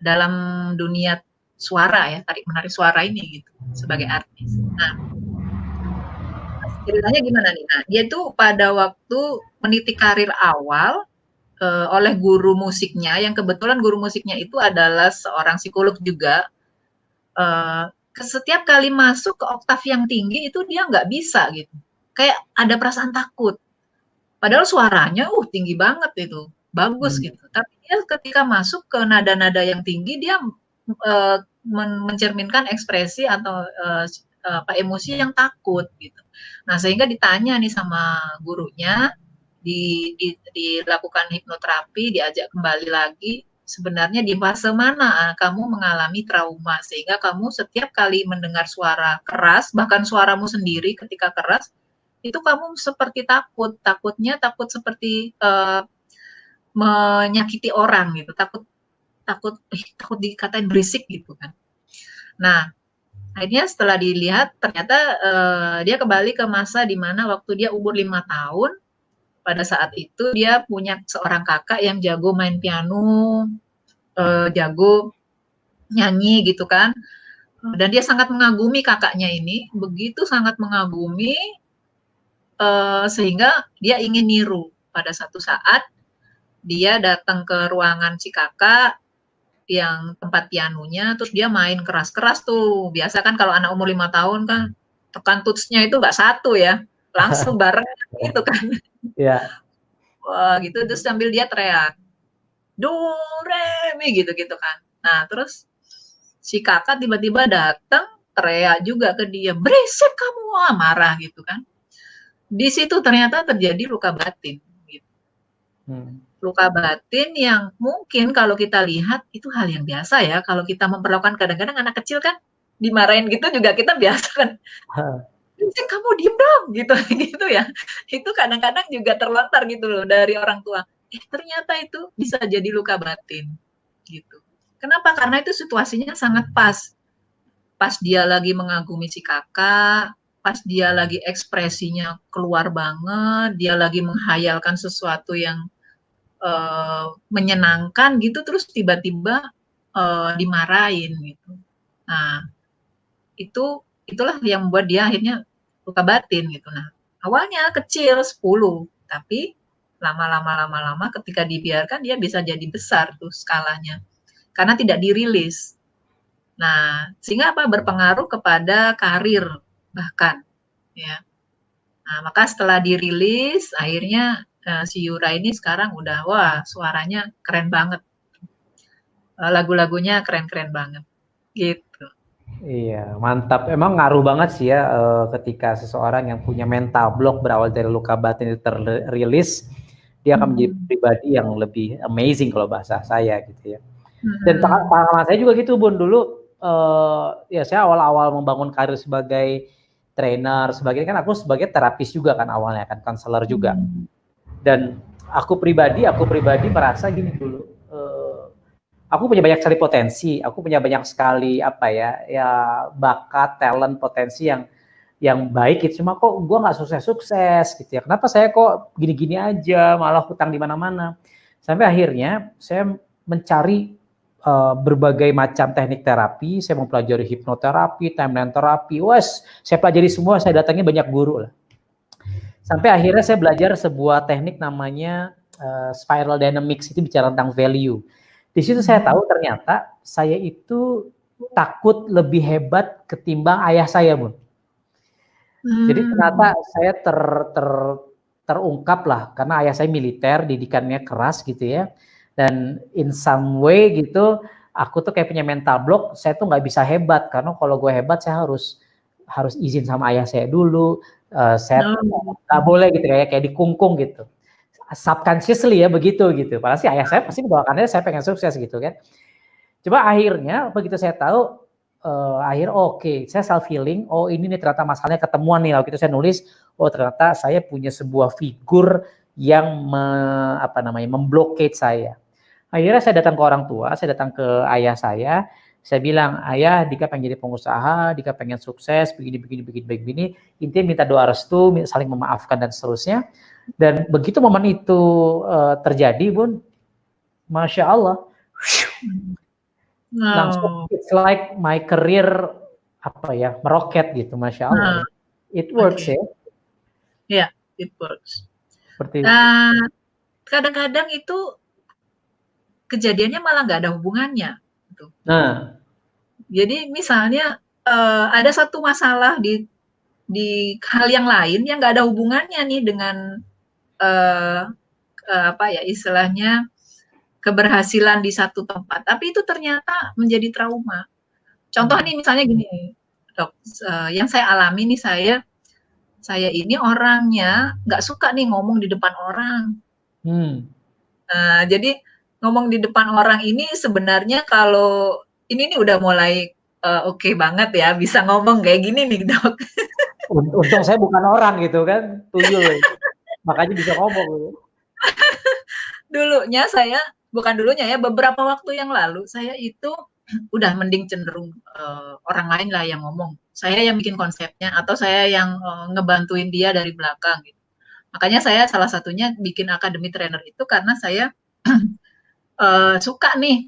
dalam dunia suara ya, tarik-menarik suara ini gitu, sebagai artis. Nah, ceritanya gimana nih? Nah, dia tuh pada waktu meniti karir awal oleh guru musiknya, yang kebetulan guru musiknya itu adalah seorang psikolog juga. Setiap kali masuk ke oktav yang tinggi itu dia nggak bisa gitu, kayak ada perasaan takut. Padahal suaranya tinggi banget itu, bagus gitu. Tapi dia ketika masuk ke nada-nada yang tinggi, dia mencerminkan ekspresi atau emosi yang takut gitu. Nah, sehingga ditanya nih sama gurunya, dilakukan hipnoterapi, diajak kembali lagi, sebenarnya di fase mana kamu mengalami trauma sehingga kamu setiap kali mendengar suara keras, bahkan suaramu sendiri ketika keras, itu kamu seperti takutnya seperti menyakiti orang gitu, takut dikatain berisik gitu kan. Nah, akhirnya setelah dilihat ternyata dia kembali ke masa di mana waktu dia umur 5 tahun. Pada saat itu dia punya seorang kakak yang jago main piano, jago nyanyi gitu kan. Dan dia sangat mengagumi kakaknya ini, begitu sangat mengagumi, sehingga dia ingin niru. Pada satu saat dia datang ke ruangan si kakak yang tempat pianonya, terus dia main keras-keras tuh. Biasa kan kalau anak umur 5 tahun kan tekan tutsnya itu nggak satu ya, langsung bareng gitu kan. Iya. Wah gitu, terus sambil dia teriak, do re mi gitu kan. Nah terus si kakak tiba-tiba datang teriak juga ke dia, berisik kamu wah marah gitu kan. Di situ ternyata terjadi luka batin gitu. Luka batin yang mungkin kalau kita lihat itu hal yang biasa ya, kalau kita memperlakukan kadang-kadang anak kecil kan dimarahin gitu juga kita biasa kan, "Berisik kamu diem dong," gitu gitu ya. Itu kadang-kadang juga terlontar gitu loh dari orang tua. Ternyata itu bisa jadi luka batin gitu. Kenapa? Karena itu situasinya sangat pas. Pas dia lagi mengagumi si kakak, pas dia lagi ekspresinya keluar banget, dia lagi menghayalkan sesuatu yang menyenangkan gitu, terus tiba-tiba dimarahin gitu. Nah, itulah yang membuat dia akhirnya luka batin gitu. Nah, awalnya kecil 10, tapi lama-lama ketika dibiarkan dia bisa jadi besar tuh skalanya karena tidak dirilis. Nah, sehingga apa? Berpengaruh kepada karir bahkan ya. Nah, maka setelah dirilis akhirnya si Yura ini sekarang udah wah suaranya keren banget. Lagu-lagunya keren-keren banget gitu. Iya, mantap. Emang ngaruh banget sih ya ketika seseorang yang punya mental block berawal dari luka batin itu terrilis, dia akan menjadi pribadi yang lebih amazing kalau bahasa saya gitu ya. Dan pengalaman saya juga gitu Bun, dulu ya saya awal-awal membangun karir sebagai trainer, sebagai kan aku sebagai terapis juga kan awalnya kan, konselor juga. Dan aku pribadi merasa gini dulu, aku punya banyak sekali potensi, aku punya banyak sekali apa ya bakat, talent, potensi yang baik gitu. Cuma kok gue nggak sukses gitu ya. Kenapa saya kok gini-gini aja, malah hutang di mana-mana. Sampai akhirnya saya mencari berbagai macam teknik terapi. Saya mempelajari hipnoterapi, timeline terapi. Wes, saya pelajari semua. Saya datangi banyak guru lah. Sampai akhirnya saya belajar sebuah teknik namanya spiral dynamics, itu bicara tentang value. Di situ saya tahu ternyata saya itu takut lebih hebat ketimbang ayah saya, Bun. Jadi ternyata saya terungkap lah, karena ayah saya militer, didikannya keras gitu ya. Dan in some way gitu, aku tuh kayak punya mental block, saya tuh nggak bisa hebat, karena kalau gue hebat saya harus izin sama ayah saya dulu, saya nggak boleh gitu kayak dikungkung gitu. Subconsciously ya begitu gitu. Padahal sih ayah saya pasti mendoakannya saya pengen sukses gitu kan. Coba akhirnya begitu saya tahu oke, saya self healing. Oh ini nih ternyata masalahnya ketemuan nih. Lalu gitu saya nulis, oh ternyata saya punya sebuah figur yang memblokade saya. Akhirnya saya datang ke orang tua, saya datang ke ayah saya bilang, ayah, Dika pengen jadi pengusaha, Dika pengen sukses, begini. Intinya minta doa restu, saling memaafkan dan seterusnya. Dan begitu momen itu terjadi, Bun, Masya Allah, langsung it's like my career meroket gitu, Masya Allah. It works ya. Ya, it works. Seperti kadang-kadang itu kejadiannya malah nggak ada hubungannya. Gitu. Nah, jadi misalnya ada satu masalah di hal yang lain yang nggak ada hubungannya nih dengan istilahnya keberhasilan di satu tempat, tapi itu ternyata menjadi trauma. Contoh nih misalnya gini, dok, yang saya alami nih saya ini orangnya nggak suka nih ngomong di depan orang. Jadi ngomong di depan orang ini sebenarnya kalau ini nih udah mulai oke banget ya, bisa ngomong kayak gini nih dok. Untung saya bukan orang gitu kan, tuyul, makanya bisa ngomong. Dulunya beberapa waktu yang lalu saya itu udah mending cenderung orang lain lah yang ngomong. Saya yang bikin konsepnya atau saya yang ngebantuin dia dari belakang gitu. Makanya saya salah satunya bikin Akademi Trainer itu karena saya suka nih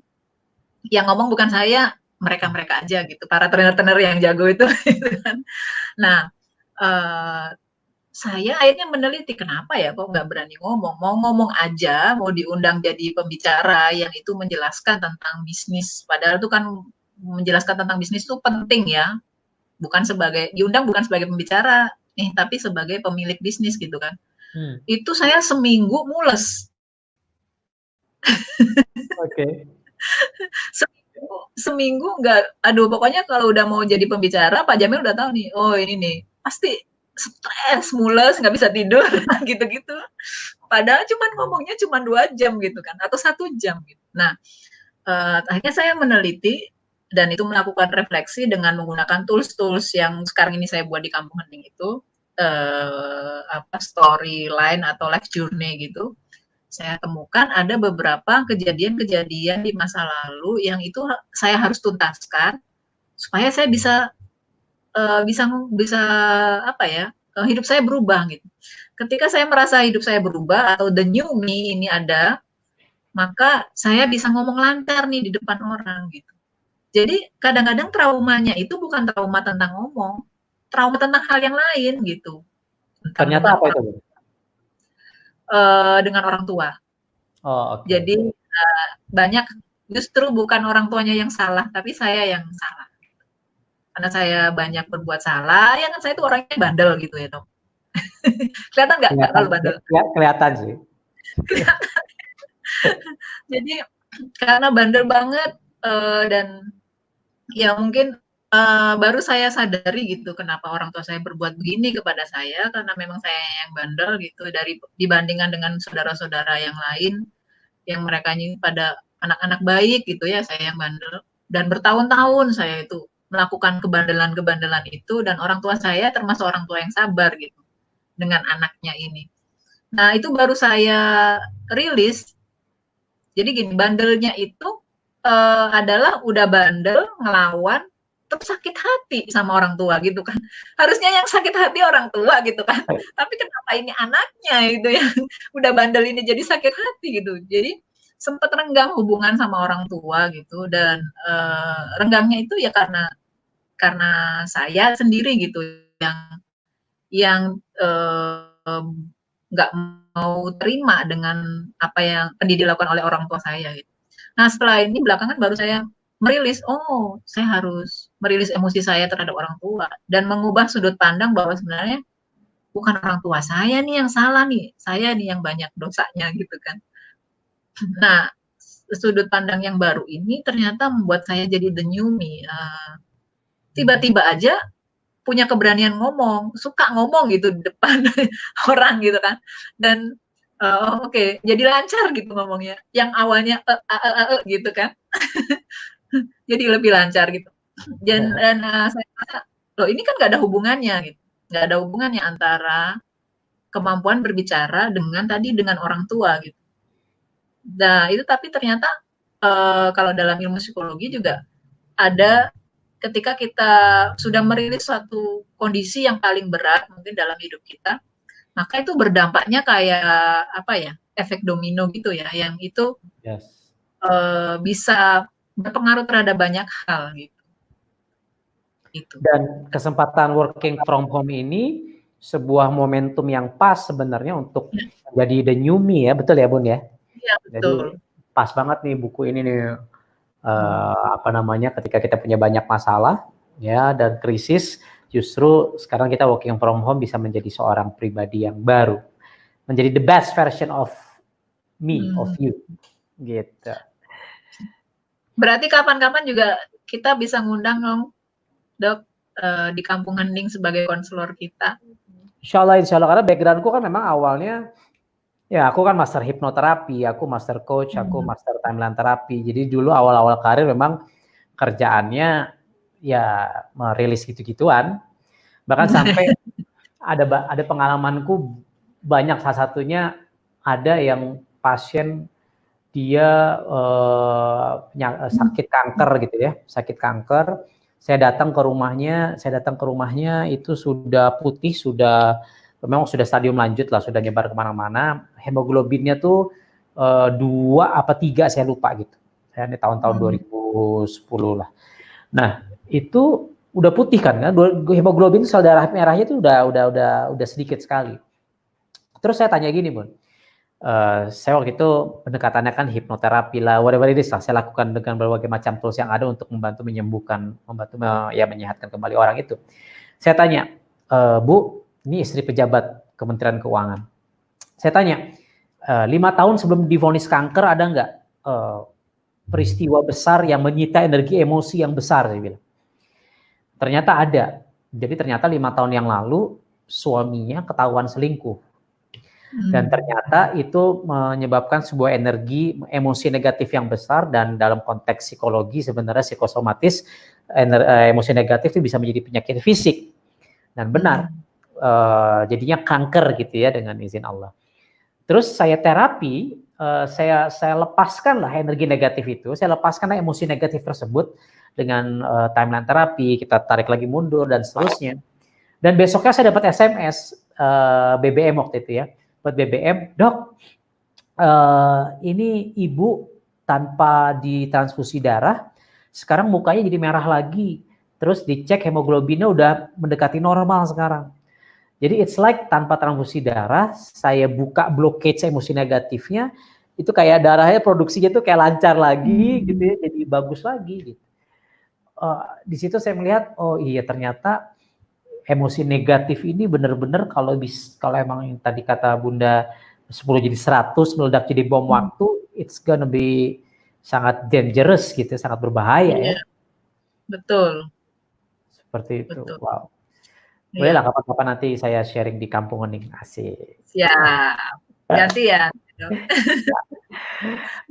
yang ngomong bukan saya, mereka-mereka aja gitu, para trainer-trainer yang jago itu gitu kan. Nah, saya akhirnya meneliti kenapa ya kok nggak berani ngomong, mau ngomong aja, mau diundang jadi pembicara yang itu menjelaskan tentang bisnis, padahal itu kan menjelaskan tentang bisnis itu penting ya, diundang bukan sebagai pembicara nih, tapi sebagai pemilik bisnis gitu kan. Itu saya seminggu mules. Oke. Seminggu nggak, aduh pokoknya kalau udah mau jadi pembicara Pak Jamil udah tahu nih, oh ini nih pasti stres, mules, nggak bisa tidur, gitu-gitu. Padahal ngomongnya cuma 2 jam gitu kan, atau 1 jam gitu. Nah, akhirnya saya meneliti dan itu melakukan refleksi dengan menggunakan tools-tools yang sekarang ini saya buat di Kampung Hening itu, storyline atau life journey gitu. Saya temukan ada beberapa kejadian-kejadian di masa lalu yang itu saya harus tuntaskan supaya saya bisa bisa apa ya, hidup saya berubah gitu. Ketika saya merasa hidup saya berubah atau the new me ini ada, maka saya bisa ngomong lancar nih di depan orang gitu. Jadi kadang-kadang traumanya itu bukan trauma tentang ngomong, trauma tentang hal yang lain gitu. Tentang Ternyata dengan apa itu, Bu? dengan orang tua. Oh, oke. Jadi banyak justru bukan orang tuanya yang salah, tapi saya yang salah. Karena saya banyak berbuat salah, ya kan saya itu orangnya bandel gitu ya dok. Kelihatan nggak Kelihatan, terlalu bandel? kelihatan sih. Jadi karena bandel banget dan ya mungkin baru saya sadari gitu kenapa orang tua saya berbuat begini kepada saya karena memang saya yang bandel gitu dibandingkan dengan saudara-saudara yang lain yang mereka ini pada anak-anak baik gitu ya, saya yang bandel dan bertahun-tahun saya itu melakukan kebandelan-kebandelan itu dan orang tua saya termasuk orang tua yang sabar gitu dengan anaknya ini. Nah, itu baru saya rilis. Jadi gini, bandelnya itu adalah udah bandel ngelawan terus sakit hati sama orang tua gitu kan. Harusnya yang sakit hati orang tua gitu kan. Tapi kenapa ini anaknya itu yang udah bandel ini jadi sakit hati gitu. Jadi sempat renggang hubungan sama orang tua gitu dan renggangnya itu ya karena saya sendiri gitu yang nggak mau terima dengan apa yang dilakukan oleh orang tua saya gitu. Nah setelah ini belakangan baru saya merilis, oh saya harus merilis emosi saya terhadap orang tua dan mengubah sudut pandang bahwa sebenarnya bukan orang tua saya nih yang salah nih, saya nih yang banyak dosanya gitu kan. Nah sudut pandang yang baru ini ternyata membuat saya jadi the new me. Tiba-tiba aja punya keberanian ngomong, suka ngomong gitu di depan orang gitu kan. Dan oke, jadi lancar gitu ngomongnya. Yang awalnya gitu kan. Jadi lebih lancar gitu. Dan saya rasa, loh ini kan nggak ada hubungannya gitu. Nggak ada hubungannya antara kemampuan berbicara dengan orang tua gitu. Nah, itu tapi ternyata kalau dalam ilmu psikologi juga ada ketika kita sudah merilis suatu kondisi yang paling berat mungkin dalam hidup kita, maka itu berdampaknya kayak apa ya, efek domino gitu ya, yang itu bisa berpengaruh terhadap banyak hal gitu. Gitu. Dan kesempatan working from home ini sebuah momentum yang pas sebenarnya untuk jadi the new me ya, betul ya Bun ya? Iya betul. Jadi pas banget nih buku ini nih. Ketika kita punya banyak masalah ya dan krisis, justru sekarang kita working from home bisa menjadi seorang pribadi yang baru, menjadi the best version of me, of you, gitu. Berarti kapan-kapan juga kita bisa ngundang dong, Dok, di Kampung Hening sebagai konselor kita. Insya Allah karena backgroundku kan memang awalnya ya aku kan master hipnoterapi, aku master coach, aku master timeline terapi. Jadi dulu awal-awal karir memang kerjaannya ya merilis gitu-gituan. Bahkan sampai ada pengalamanku banyak, salah satunya ada yang pasien dia sakit kanker gitu ya, sakit kanker. Saya datang ke rumahnya itu sudah putih, memang sudah stadium lanjut lah, sudah nyebar kemana-mana. Hemoglobinnya tuh 2 apa 3 saya lupa gitu. Saya ini tahun-tahun 2010 lah. Nah itu udah putih kan, hemoglobin sel darah merahnya itu udah sedikit sekali. Terus saya tanya gini Bun, saya waktu itu pendekatannya kan hipnoterapi lah, whatever it is lah, saya lakukan dengan berbagai macam tools yang ada untuk membantu menyembuhkan, menyehatkan kembali orang itu. Saya tanya, Bu, ini istri pejabat Kementerian Keuangan. Saya tanya, 5 tahun sebelum divonis kanker ada nggak peristiwa besar yang menyita energi emosi yang besar? Saya bilang. Ternyata ada. Jadi ternyata 5 tahun yang lalu suaminya ketahuan selingkuh. Dan ternyata itu menyebabkan sebuah energi, emosi negatif yang besar, dan dalam konteks psikologi sebenarnya psikosomatis, emosi negatif itu bisa menjadi penyakit fisik. Dan benar, jadinya kanker gitu ya dengan izin Allah. Terus saya terapi, saya lepaskan lah energi negatif itu, saya lepaskan lah emosi negatif tersebut dengan timeline terapi, kita tarik lagi mundur dan seterusnya. Dan besoknya saya dapat SMS BBM waktu itu ya, buat BBM, dok, ini ibu tanpa ditransfusi darah, sekarang mukanya jadi merah lagi, terus dicek hemoglobinnya udah mendekati normal sekarang. Jadi it's like tanpa transfusi darah, saya buka blockage emosi negatifnya, itu kayak darahnya produksinya tuh kayak lancar lagi gitu ya, jadi bagus lagi gitu. Di situ saya melihat, oh iya ternyata emosi negatif ini benar-benar kalau emang yang tadi kata Bunda 10 jadi 100 meledak jadi bom waktu, it's gonna be sangat dangerous gitu, sangat berbahaya ya. Betul. Seperti itu. Betul. Wow. Boleh lah kapan-kapan nanti saya sharing di Kampung Hening. Asik. Siap. Ganti ya.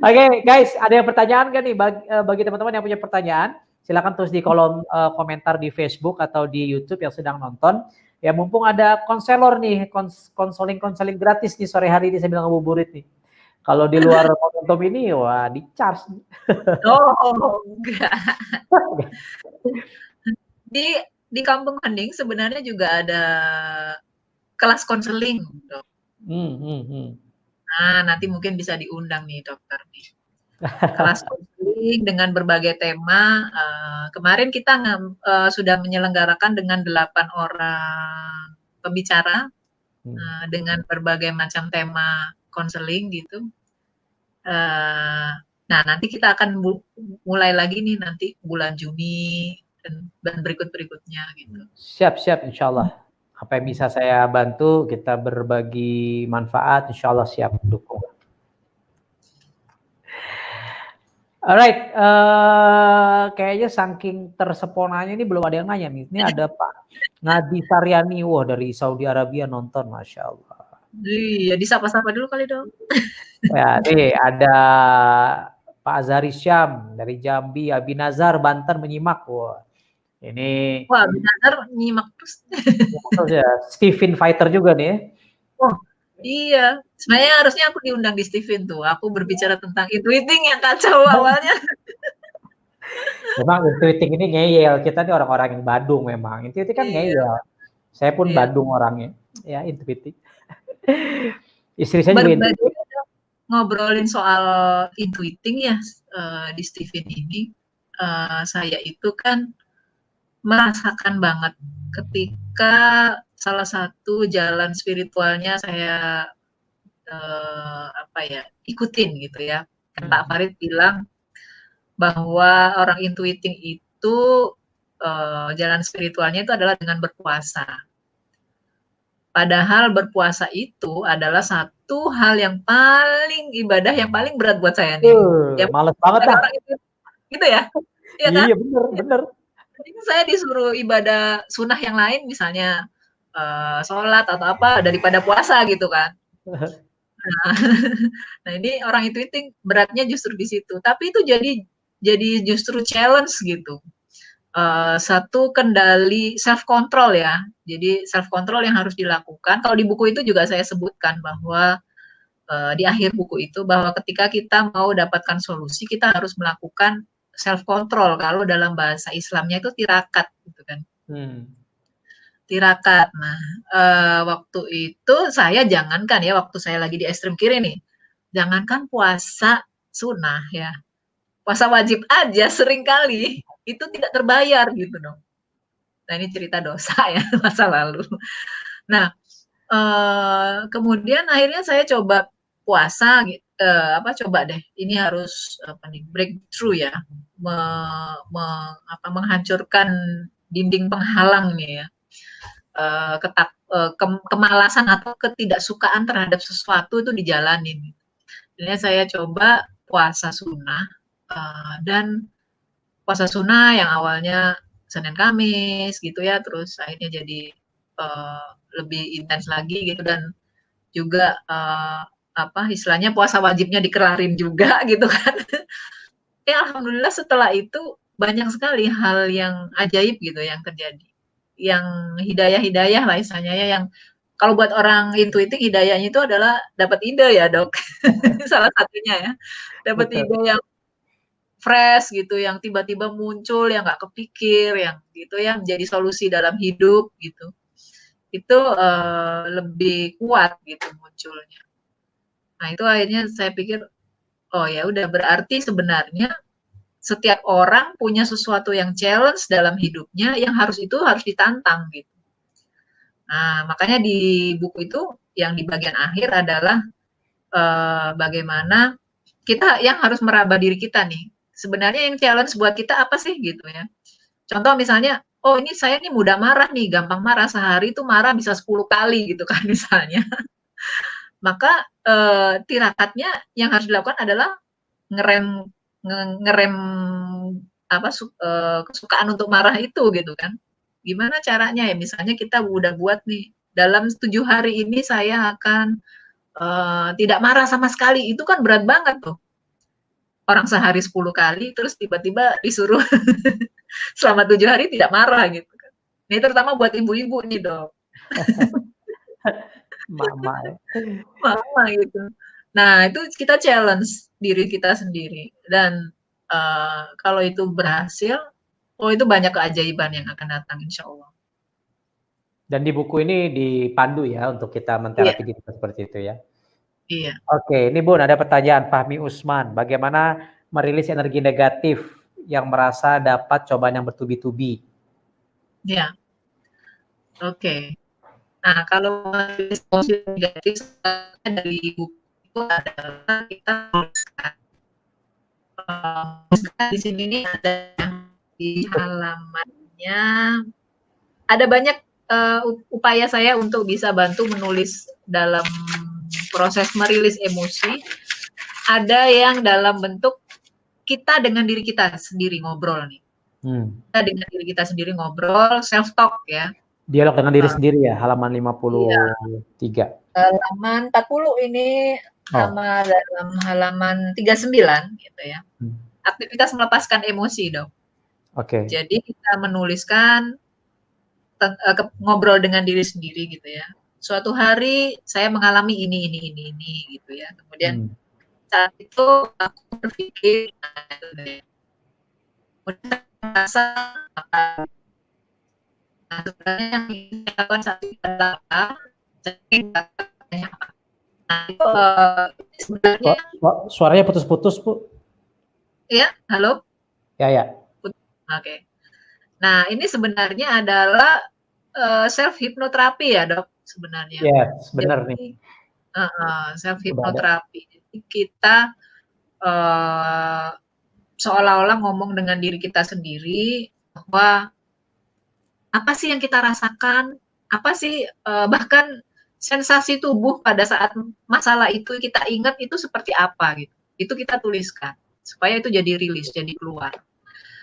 Oke, guys, ada yang pertanyaan kan nih bagi teman-teman yang punya pertanyaan? Silakan tulis di kolom komentar di Facebook atau di YouTube yang sedang nonton. Ya mumpung ada konselor nih, konseling gratis nih sore hari ini sambil ngabuburit nih. Kalau di luar momentum ini, wah di charge. Oh, enggak. Di Kampung Hening sebenarnya juga ada kelas konseling. Nah, nanti mungkin bisa diundang nih dokter nih. Kelas konseling dengan berbagai tema. Kemarin kita sudah menyelenggarakan dengan 8 orang pembicara dengan berbagai macam tema konseling gitu. Nah, nanti kita akan mulai lagi nih nanti bulan Juni dan berikut-berikutnya gitu. Siap, insya Allah. Apa yang bisa saya bantu, kita berbagi manfaat, insya Allah siap dukung. Alright, kayaknya saking terseponanya ini belum ada yang nanya nih. Ini ada Pak Ngadi Saryani, wah dari Saudi Arabia nonton, Masya Allah. Iya, disapa-sapa dulu kali dong. Ya, nih ada Pak Azhari Syam dari Jambi, Abi Nazar Banten menyimak, wah. Ini wah, benar nyimak terus. Ya, Stephen Fighter juga nih. Oh, iya. Sebenarnya harusnya aku diundang di Stephen tuh. Aku berbicara tentang intuiting yang kacau awalnya. Memang intuiting ini ngeyel. Kita nih orang-orang yang Badung memang. Intuiting kan ngeyel. Saya pun Badung orangnya. Ya, intuiting. Istri saya juga intuiting. Ngobrolin soal intuiting ya di Stephen ini. Saya itu kan merasakan banget ketika salah satu jalan spiritualnya saya ikutin gitu ya. Kan Pak Farid bilang bahwa orang intuiting itu jalan spiritualnya itu adalah dengan berpuasa. Padahal berpuasa itu adalah satu hal yang paling ibadah yang paling berat buat saya nih. Males banget lah. Gitu ya? Iya kan? Iya bener. Saya disuruh ibadah sunnah yang lain misalnya sholat atau apa daripada puasa gitu kan. Nah ini orang intuiting beratnya justru di situ. Tapi itu jadi justru challenge gitu. Satu kendali self control ya. Jadi self control yang harus dilakukan. Kalau di buku itu juga saya sebutkan bahwa di akhir buku itu bahwa ketika kita mau dapatkan solusi kita harus melakukan self control. Kalau dalam bahasa Islamnya itu tirakat gitu kan. Tirakat. Nah, waktu itu saya jangankan ya waktu saya lagi di ekstrem kiri nih. Jangankan puasa sunnah ya. Puasa wajib aja seringkali itu tidak terbayar gitu dong. Nah ini cerita dosa ya masa lalu. Nah kemudian akhirnya saya coba puasa, coba deh ini harus breakthrough ya, menghancurkan dinding penghalang nih ya, kemalasan atau ketidaksukaan terhadap sesuatu itu dijalanin. Akhirnya saya coba puasa sunnah. Dan puasa sunnah yang awalnya Senin Kamis gitu ya, terus akhirnya jadi lebih intens lagi gitu, dan juga istilahnya puasa wajibnya dikelarin juga gitu kan. Ya alhamdulillah setelah itu banyak sekali hal yang ajaib gitu yang terjadi. Yang hidayah-hidayah lah istilahnya ya, yang kalau buat orang intuitif hidayahnya itu adalah dapat ide ya, Dok. Salah satunya ya. Dapat Betul. ide yang fresh gitu, yang tiba-tiba muncul, yang nggak kepikir, yang gitu ya, menjadi solusi dalam hidup gitu. Itu lebih kuat gitu munculnya. Nah itu akhirnya saya pikir, oh ya udah berarti sebenarnya setiap orang punya sesuatu yang challenge dalam hidupnya yang harus ditantang gitu. Nah makanya di buku itu yang di bagian akhir adalah bagaimana kita yang harus meraba diri kita nih. Sebenarnya yang challenge buat kita apa sih gitu ya. Contoh misalnya, oh ini saya nih mudah marah nih, gampang marah, sehari itu marah bisa 10 kali gitu kan misalnya. Maka tirakatnya yang harus dilakukan adalah ngerem ngerem kesukaan untuk marah itu gitu kan. Gimana caranya ya, misalnya kita udah buat nih, dalam 7 hari ini saya akan tidak marah sama sekali, itu kan berat banget tuh. Orang sehari 10 kali, terus tiba-tiba disuruh selama 7 hari tidak marah gitu kan. Ini terutama buat ibu-ibu nih, Dok. Mama ya. Mama gitu. Nah, itu kita challenge diri kita sendiri, dan kalau itu berhasil, oh itu banyak keajaiban yang akan datang insya Allah. Dan di buku ini dipandu ya untuk kita Iya, menterapi diri seperti itu ya. iya, Oke, ini Bun ada pertanyaan Fahmi Usman. Bagaimana merilis energi negatif yang merasa dapat cobaan yang bertubi-tubi? iya. Oke. Nah, kalau merilis emosi negatif dari buku itu adalah kita tuliskan. Di sini nih ada di halamannya, ada banyak upaya saya untuk bisa bantu menulis dalam proses merilis emosi. Ada yang dalam bentuk kita dengan diri kita sendiri ngobrol nih. Kita dengan diri kita sendiri ngobrol, self talk ya. Dialog dengan diri sendiri ya, halaman 53. Halaman 40 ini sama dalam halaman 39 gitu ya. Aktivitas melepaskan emosi, Dok. Oke. Jadi kita menuliskan ngobrol dengan diri sendiri gitu ya. Suatu hari saya mengalami ini gitu ya. Kemudian saat itu aku berpikir, merasa sebenarnya yang ingin dilakukan saat itu adalah apa? Nah, itu sebenarnya Suaranya putus-putus, Bu. Ya, halo? Ya. Oke. Nah, ini sebenarnya adalah self hipnoterapi ya, Dok, sebenarnya. Yes, benar nih. Self hipnoterapi. Jadi kita seolah-olah ngomong dengan diri kita sendiri bahwa apa sih yang kita rasakan, apa sih bahkan sensasi tubuh pada saat masalah itu kita ingat itu seperti apa gitu. Itu kita tuliskan supaya itu jadi rilis, jadi keluar.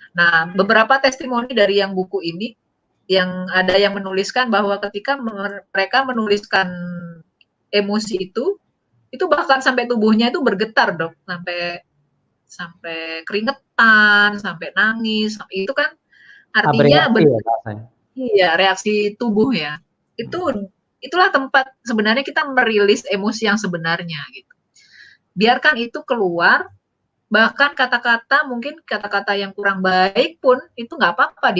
Nah, beberapa testimoni dari yang buku ini, yang ada yang menuliskan bahwa ketika mereka menuliskan emosi itu bahkan sampai tubuhnya itu bergetar, Dok, sampai keringetan, sampai nangis, itu kan artinya iya, reaksi tubuh ya. Itulah tempat sebenarnya kita merilis emosi yang sebenarnya gitu. Biarkan itu keluar, bahkan mungkin kata-kata yang kurang baik pun itu nggak apa-apa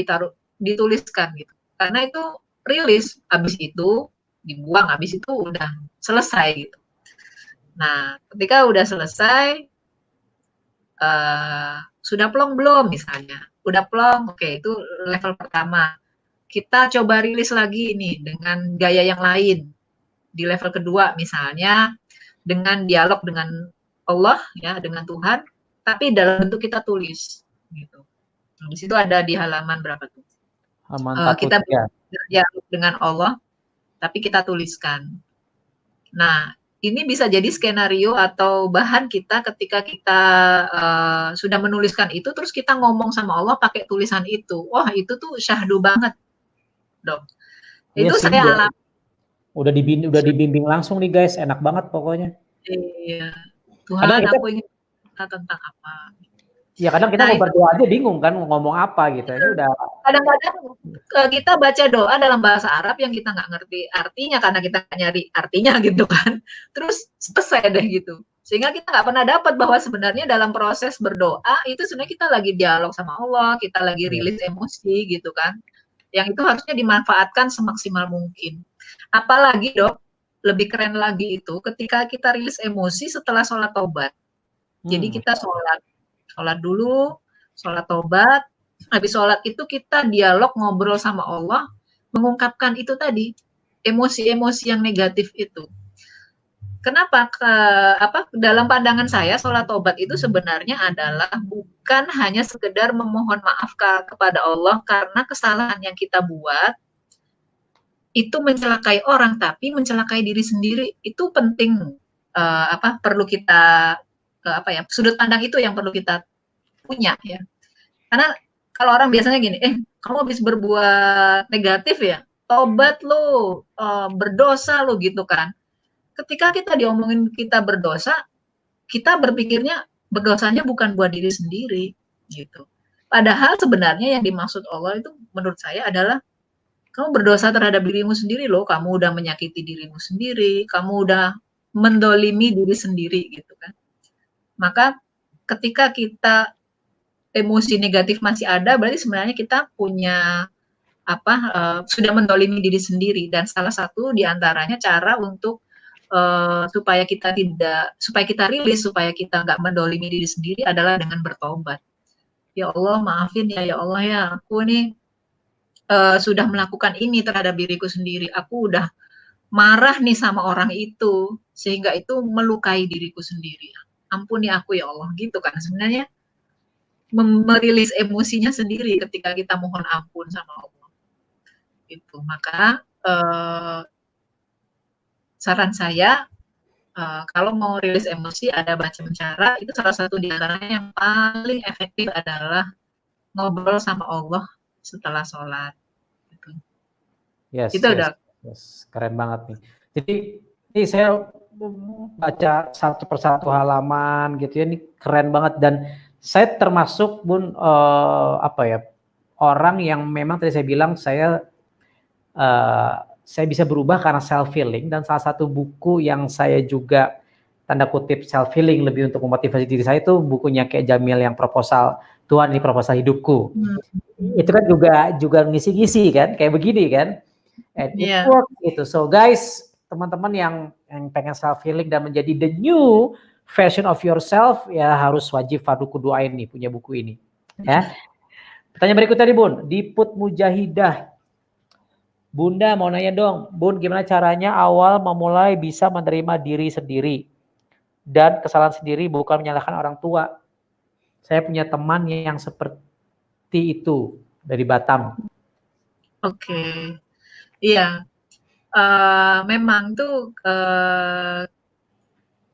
dituliskan gitu. Karena itu rilis, habis itu dibuang, habis itu udah selesai gitu. Nah, ketika udah selesai, sudah plong belum misalnya? Udah plong, oke, itu level pertama. Kita coba rilis lagi ini dengan gaya yang lain. Di level kedua misalnya dengan dialog dengan Allah ya, dengan Tuhan, tapi dalam bentuk kita tulis gitu. Nah, di situ ada di halaman berapa tuh? Kita berdialog dengan Allah, tapi kita tuliskan. Nah, ini bisa jadi skenario atau bahan kita ketika kita sudah menuliskan itu, terus kita ngomong sama Allah pakai tulisan itu. Wah, itu tuh syahdu banget, dong. Iya Itu sih, saya alami. udah dibimbing langsung nih guys, enak banget pokoknya. Iya. Kadang Tuhan, kita aku ingin cerita tentang apa. ya kadang kita Nah, mau itu berdoa aja bingung kan mau ngomong apa gitu. Ini udah kadang-kadang kita baca doa dalam bahasa Arab yang kita nggak ngerti artinya karena kita nyari artinya gitu kan. Terus selesai deh gitu. Sehingga kita nggak pernah dapat bahwa sebenarnya dalam proses berdoa itu sebenarnya kita lagi dialog sama Allah, kita lagi rilis emosi gitu kan. Yang itu harusnya dimanfaatkan semaksimal mungkin. Apalagi Dok, lebih keren lagi itu ketika kita rilis emosi setelah sholat taubat. Jadi kita sholat dulu, sholat taubat, habis sholat itu kita dialog ngobrol sama Allah, mengungkapkan itu tadi, emosi-emosi yang negatif itu. Kenapa? Dalam pandangan saya, sholat taubat itu sebenarnya adalah bukan hanya sekedar memohon maaf kepada Allah karena kesalahan yang kita buat, itu mencelakai orang, tapi mencelakai diri sendiri. Itu penting, perlu kita, sudut pandang itu yang perlu kita punya ya. Karena kalau orang biasanya gini, kamu habis berbuat negatif ya, tobat lo, berdosa lo gitu kan. Ketika kita diomongin kita berdosa, kita berpikirnya berdosanya bukan buat diri sendiri gitu. Padahal sebenarnya yang dimaksud Allah itu menurut saya adalah kamu berdosa terhadap dirimu sendiri loh, kamu udah menyakiti dirimu sendiri, kamu udah mendolimi diri sendiri gitu kan. Maka ketika kita emosi negatif masih ada, berarti sebenarnya kita punya sudah mendolimi diri sendiri. Dan salah satu diantaranya cara untuk supaya kita rilis, supaya kita nggak mendolimi diri sendiri adalah dengan bertobat. Ya Allah, maafin ya Allah ya, aku nih sudah melakukan ini terhadap diriku sendiri. Aku udah marah nih sama orang itu, sehingga itu melukai diriku sendiri. Ampuni aku ya Allah, gitu kan sebenarnya. Merilis emosinya sendiri ketika kita mohon ampun sama Allah. Itu. Maka saran saya kalau mau rilis emosi ada macam cara, itu salah satu di antaranya yang paling efektif adalah ngobrol sama Allah setelah sholat. Gitu. yes, Itu udah. yes, keren banget nih. Jadi ini saya baca satu persatu halaman gitu ya, ini keren banget dan saya termasuk Bun orang yang memang tadi saya bilang saya bisa berubah karena self healing dan salah satu buku yang saya juga tanda kutip self healing lebih untuk memotivasi diri saya itu bukunya kayak Jamil yang proposal Tuhan ini proposal hidupku. Itu kan juga ngisi-ngisi kan kayak begini kan. And it works gitu. So guys, teman-teman yang pengen self healing dan menjadi the new version of yourself ya harus wajib fardu kuduain nih punya buku ini. Ya. Pertanyaan berikutnya nih Bun, Diput Mujahidah. Bunda mau nanya dong, Bun gimana caranya awal memulai bisa menerima diri sendiri dan kesalahan sendiri bukan menyalahkan orang tua. Saya punya teman yang seperti itu dari Batam. Oke. Iya. Memang tuh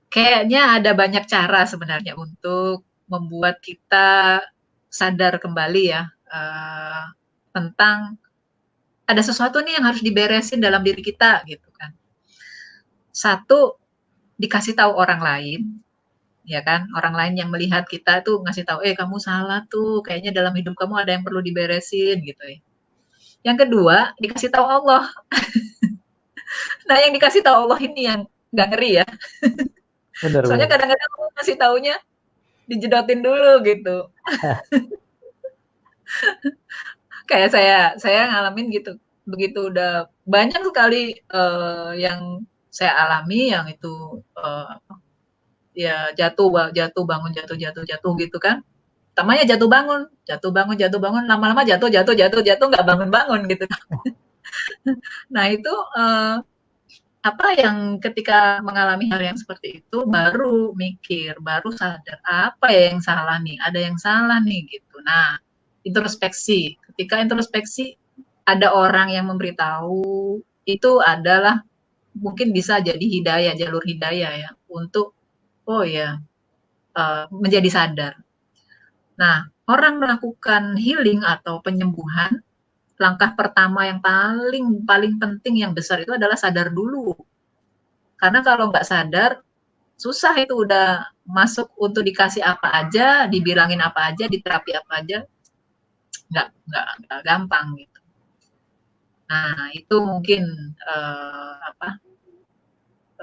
kayaknya ada banyak cara sebenarnya untuk membuat kita sadar kembali ya tentang ada sesuatu nih yang harus diberesin dalam diri kita gitu kan. Satu, dikasih tahu orang lain, ya kan? Orang lain yang melihat kita tuh ngasih tahu, kamu salah tuh, kayaknya dalam hidup kamu ada yang perlu diberesin gitu ya. Yang kedua, dikasih tahu Allah. Nah, yang dikasih tahu Allah ini yang nggak ngeri ya. Benar, Soalnya kadang-kadang aku ngasih taunya dijedotin dulu gitu. Kayak saya ngalamin gitu. Begitu udah banyak sekali yang saya alami yang itu ya jatuh bangun jatuh gitu kan. Pertamanya jatuh bangun lama-lama jatuh nggak bangun gitu. Nah itu yang ketika mengalami hal yang seperti itu baru mikir, baru sadar apa ya yang salah nih, ada yang salah nih gitu. Nah, introspeksi. Ketika introspeksi ada orang yang memberitahu itu adalah mungkin bisa jadi hidayah, jalur hidayah ya untuk oh ya menjadi sadar. Nah, orang melakukan healing atau penyembuhan, langkah pertama yang paling paling penting yang besar itu adalah sadar dulu. Karena kalau nggak sadar, susah itu udah masuk untuk dikasih apa aja, dibilangin apa aja, diterapi apa aja, nggak gampang gitu. Nah, itu mungkin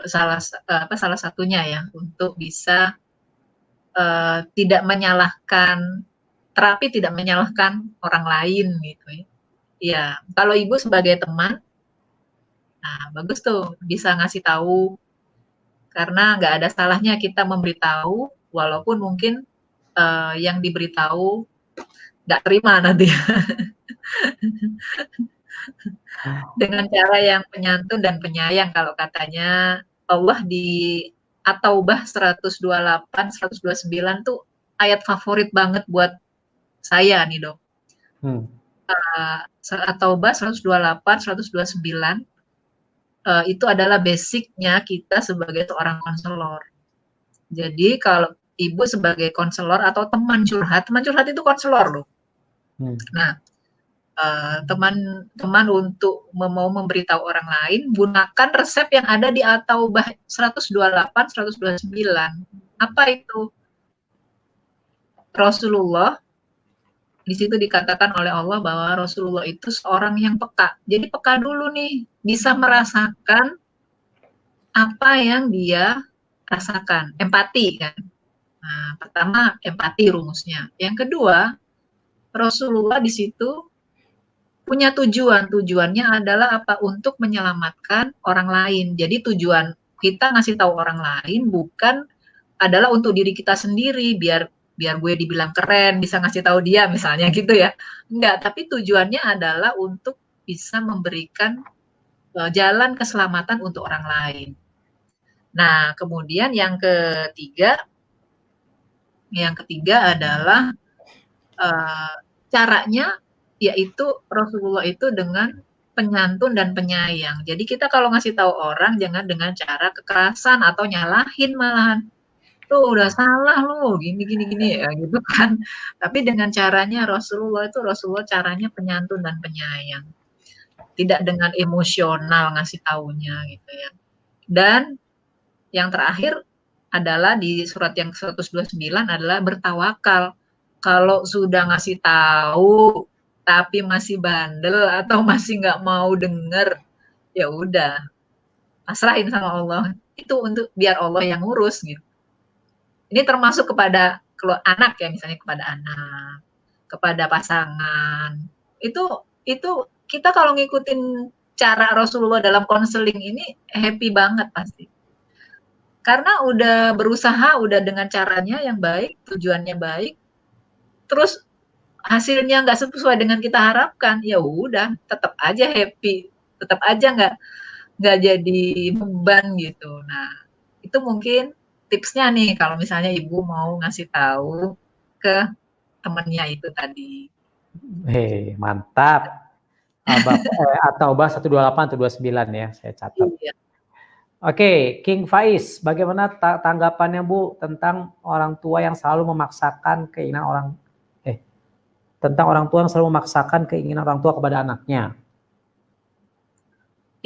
salah satunya ya untuk bisa tidak menyalahkan terapi, tidak menyalahkan orang lain gitu ya. Iya, kalau ibu sebagai teman, nah bagus tuh bisa ngasih tahu karena nggak ada salahnya kita memberitahu walaupun mungkin yang diberitahu nggak terima nanti dengan cara yang penyantun dan penyayang kalau katanya Allah di At-Taubah 128, 129 tuh ayat favorit banget buat saya nih dok. At-Taubah 128, 129 itu adalah basicnya kita sebagai seorang konselor. Jadi kalau ibu sebagai konselor atau teman curhat itu konselor loh. Nah, teman-teman untuk mau memberitahu orang lain, gunakan resep yang ada di At-Taubah 128, 129. Apa itu? Rasulullah, di situ dikatakan oleh Allah bahwa Rasulullah itu seorang yang peka. Jadi peka dulu nih, bisa merasakan apa yang dia rasakan. Empati kan. Nah, pertama empati rumusnya. Yang kedua, Rasulullah di situ punya tujuan. Tujuannya adalah apa? Untuk menyelamatkan orang lain. Jadi tujuan kita ngasih tahu orang lain bukan adalah untuk diri kita sendiri, biar gue dibilang keren, bisa ngasih tahu dia misalnya gitu ya. Enggak, tapi tujuannya adalah untuk bisa memberikan jalan keselamatan untuk orang lain. Nah, kemudian yang ketiga adalah caranya yaitu Rasulullah itu dengan penyantun dan penyayang. Jadi kita kalau ngasih tahu orang jangan dengan cara kekerasan atau nyalahin malahan. Tuh udah salah lo, gini ya gitu kan. Tapi dengan caranya Rasulullah caranya penyantun dan penyayang. Tidak dengan emosional ngasih taunya gitu ya. Dan yang terakhir adalah di surat yang 129 adalah bertawakal. Kalau sudah ngasih tahu tapi masih bandel atau masih nggak mau denger, ya udah pasrahin sama Allah. Itu untuk biar Allah yang ngurus gitu. Ini termasuk kepada anak ya, misalnya kepada anak, kepada pasangan. Itu kita kalau ngikutin cara Rasulullah dalam konseling ini happy banget pasti. Karena udah berusaha, udah dengan caranya yang baik, tujuannya baik, terus hasilnya nggak sesuai dengan kita harapkan, ya udah tetap aja happy, tetap aja nggak jadi beban gitu. Nah, itu mungkin tipsnya nih kalau misalnya ibu mau ngasih tahu ke temennya itu tadi. Hei, mantap. At-Taubah 128 atau 29 ya, saya catat. Iya. Oke, King Faiz, bagaimana tanggapannya Bu tentang orang tua yang selalu memaksakan keinginan tentang orang tua yang selalu memaksakan keinginan orang tua kepada anaknya?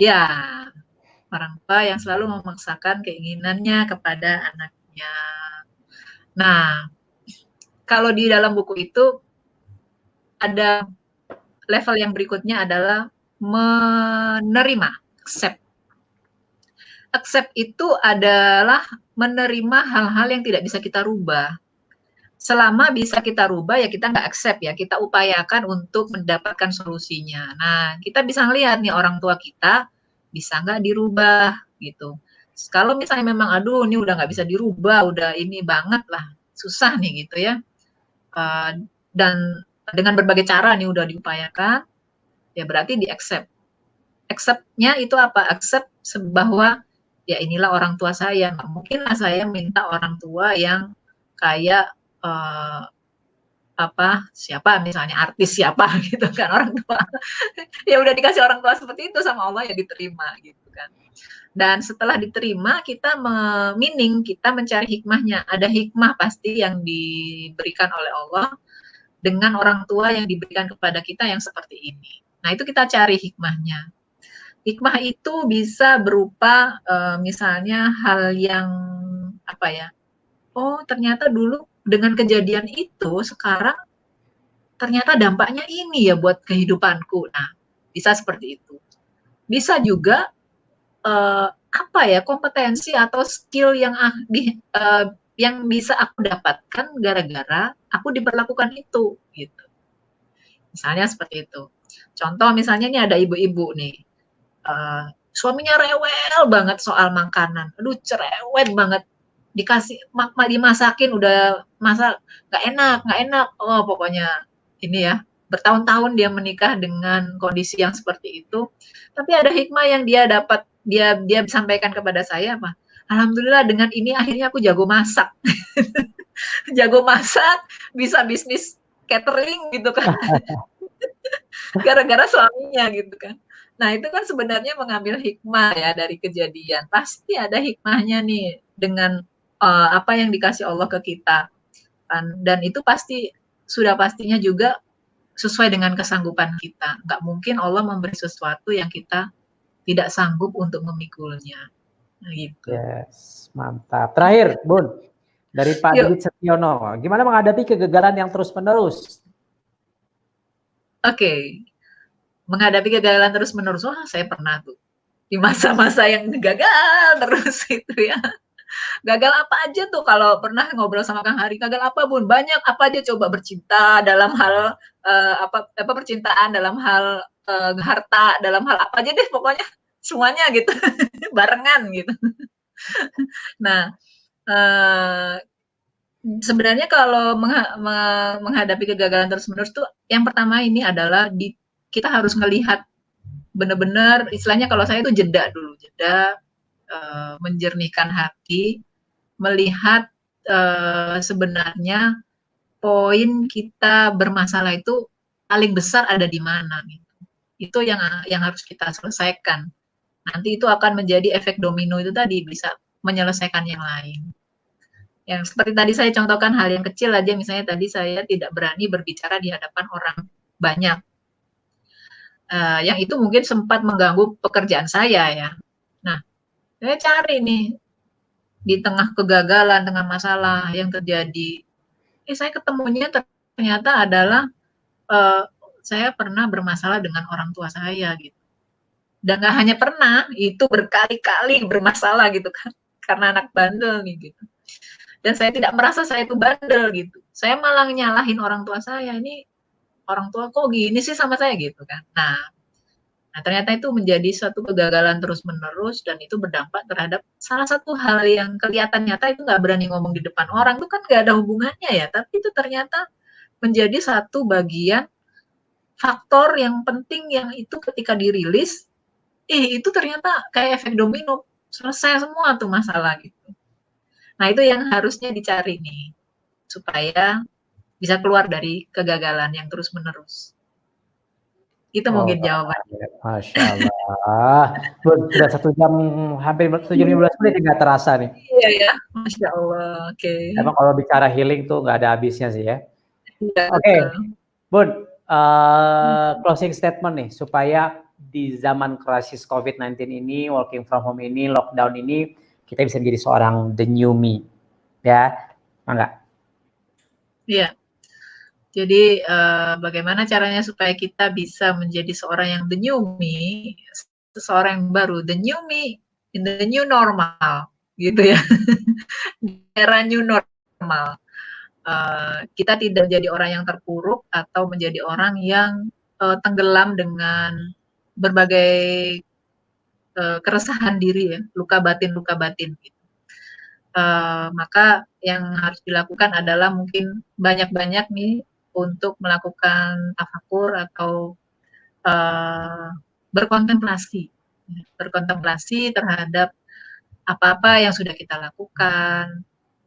Ya, orang tua yang selalu memaksakan keinginannya kepada anaknya. Nah, kalau di dalam buku itu ada level yang berikutnya adalah menerima, accept. Accept itu adalah menerima hal-hal yang tidak bisa kita rubah. Selama bisa kita rubah ya kita nggak accept ya, kita upayakan untuk mendapatkan solusinya. Nah, kita bisa ngelihat nih orang tua kita bisa nggak dirubah gitu. Kalau misalnya memang aduh ini udah nggak bisa dirubah, udah ini banget lah, susah nih gitu ya. Dan dengan berbagai cara nih udah diupayakan, ya berarti di accept. Accept-nya itu apa? Accept bahwa ya inilah orang tua saya, nggak mungkin lah saya minta orang tua yang kayak siapa misalnya artis siapa gitu kan orang tua. Ya udah dikasih orang tua seperti itu sama Allah ya diterima gitu kan. Dan setelah diterima kita kita mencari hikmahnya. Ada hikmah pasti yang diberikan oleh Allah dengan orang tua yang diberikan kepada kita yang seperti ini. Nah, itu kita cari hikmahnya. Hikmah itu bisa berupa misalnya hal yang apa ya? Oh, ternyata dulu dengan kejadian itu sekarang ternyata dampaknya ini ya buat kehidupanku. Nah, bisa seperti itu. Bisa juga apa ya kompetensi atau skill yang bisa aku dapatkan gara-gara aku diperlakukan itu gitu. Misalnya seperti itu. Contoh misalnya ini ada ibu-ibu nih, suaminya rewel banget soal makanan, aduh cerewet banget, dimasakin udah masak nggak enak, oh pokoknya ini ya bertahun-tahun dia menikah dengan kondisi yang seperti itu, tapi ada hikmah yang dia dapat, dia sampaikan kepada saya apa, alhamdulillah dengan ini akhirnya aku jago masak, jago masak, bisa bisnis catering gitu kan. Gara-gara suaminya gitu kan. Nah, itu kan sebenarnya mengambil hikmah ya dari kejadian. Pasti ada hikmahnya nih dengan apa yang dikasih Allah ke kita. Dan itu sudah pastinya juga sesuai dengan kesanggupan kita. Nggak mungkin Allah memberi sesuatu yang kita tidak sanggup untuk memikulnya. Nah, gitu. Yes, mantap. Terakhir, Bun, dari Pak Yuk, Didit Setiono, gimana menghadapi kegagalan yang terus-menerus? oke. Menghadapi kegagalan terus-menerus, wah saya pernah tuh di masa-masa yang gagal terus itu ya. Gagal apa aja tuh kalau pernah ngobrol sama Kang Hari, gagal apa Bun? Banyak, apa aja coba bercinta dalam hal percintaan, dalam hal harta, dalam hal apa aja deh pokoknya semuanya gitu, barengan gitu. Nah, eh, sebenarnya kalau menghadapi kegagalan terus-menerus tuh yang pertama ini adalah kita harus melihat benar-benar istilahnya kalau saya itu jeda dulu, jeda, menjernihkan hati, melihat sebenarnya poin kita bermasalah itu paling besar ada di mana gitu. Itu yang harus kita selesaikan. Nanti itu akan menjadi efek domino itu tadi bisa menyelesaikan yang lain. Yang seperti tadi saya contohkan hal yang kecil aja misalnya tadi saya tidak berani berbicara di hadapan orang banyak. Yang itu mungkin sempat mengganggu pekerjaan saya ya. Nah, saya cari nih di tengah kegagalan, tengah masalah yang terjadi, saya ketemunya ternyata adalah saya pernah bermasalah dengan orang tua saya gitu. Dan nggak hanya pernah, itu berkali-kali bermasalah gitu kan, karena anak bandel nih gitu. Dan saya tidak merasa saya itu bandel gitu. Saya malah nyalahin orang tua saya, ini orang tua kok gini sih sama saya gitu kan. Nah, ternyata itu menjadi suatu kegagalan terus-menerus dan itu berdampak terhadap salah satu hal yang kelihatan nyata itu nggak berani ngomong di depan orang, itu kan nggak ada hubungannya ya, tapi itu ternyata menjadi satu bagian faktor yang penting yang itu ketika dirilis, itu ternyata kayak efek domino, selesai semua tuh masalah gitu. Nah, itu yang harusnya dicari nih, supaya bisa keluar dari kegagalan yang terus-menerus. Itu Oh, mungkin jawabannya. Masya Allah. Bun, sudah 1 jam, hampir 7 jam 15 menit nggak terasa nih. Iya ya, Masya Allah. Oke. Emang kalau bicara healing tuh nggak ada habisnya sih ya. Iya, Oke, betul. Bun, closing statement nih, supaya di zaman krisis COVID-19 ini, working from home ini, lockdown ini, kita bisa menjadi seorang the new me. Ya, enggak? Iya. Jadi bagaimana caranya supaya kita bisa menjadi seorang yang the new me, seseorang yang baru, the new me in the new normal, gitu ya. Di era new normal. Kita tidak menjadi orang yang terpuruk atau menjadi orang yang tenggelam dengan berbagai keresahan diri ya, luka batin gitu. Maka yang harus dilakukan adalah mungkin banyak-banyak nih untuk melakukan tafakur atau berkontemplasi, berkontemplasi terhadap apa-apa yang sudah kita lakukan,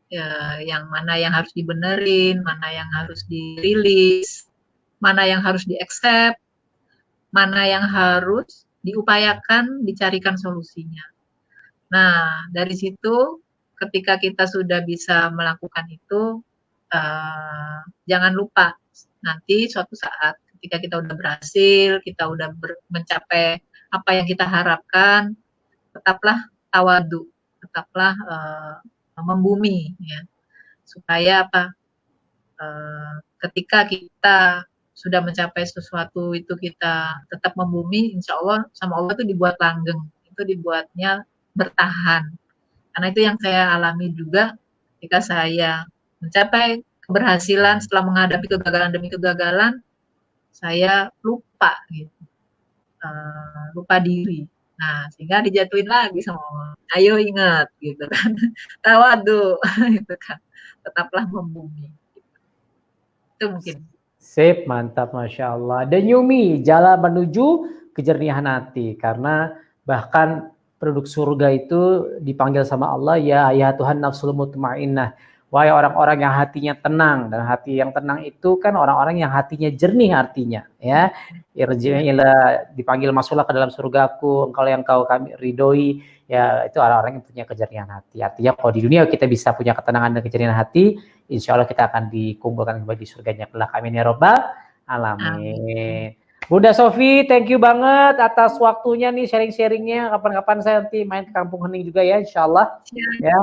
yang mana yang harus dibenerin, mana yang harus dirilis, mana yang harus di-accept, mana yang harus diupayakan, dicarikan solusinya. Nah, dari situ ketika kita sudah bisa melakukan itu, jangan lupa nanti suatu saat ketika kita udah berhasil, kita udah mencapai apa yang kita harapkan, tetaplah tawadu, tetaplah membumi, ya, supaya apa? Ketika kita sudah mencapai sesuatu itu kita tetap membumi, insya Allah sama Allah itu dibuat langgeng, itu dibuatnya bertahan. Karena itu yang saya alami juga ketika saya mencapai keberhasilan setelah menghadapi kegagalan demi kegagalan, saya lupa gitu, lupa diri. Nah, sehingga dijatuhin lagi sama Allah. Ayo ingat gitu kan. Tawadu gitu kan. Tetaplah membumi. Itu mungkin. Sip, mantap, Masya Allah. Dan Yumi, jalan menuju kejernihan hati. Karena bahkan penduduk surga itu dipanggil sama Allah, ya Tuhan nafsul mutmainnah. Wahai orang-orang yang hatinya tenang. Dan hati yang tenang itu kan orang-orang yang hatinya jernih artinya. Ya, irji'ila, dipanggil masuklah ke dalam surgaku, engkau yang kami ridhoi. Ya, itu orang-orang yang punya kejernihan hati. Artinya kalau di dunia kita bisa punya ketenangan dan kejernihan hati, insya Allah kita akan dikumpulkan kembali di surganya kelak. Amin ya robbal alamin. Bunda Sofi, thank you banget atas waktunya nih, sharing-sharingnya. Kapan-kapan saya nanti main ke Kampung Hening juga ya, insya Allah. Ya,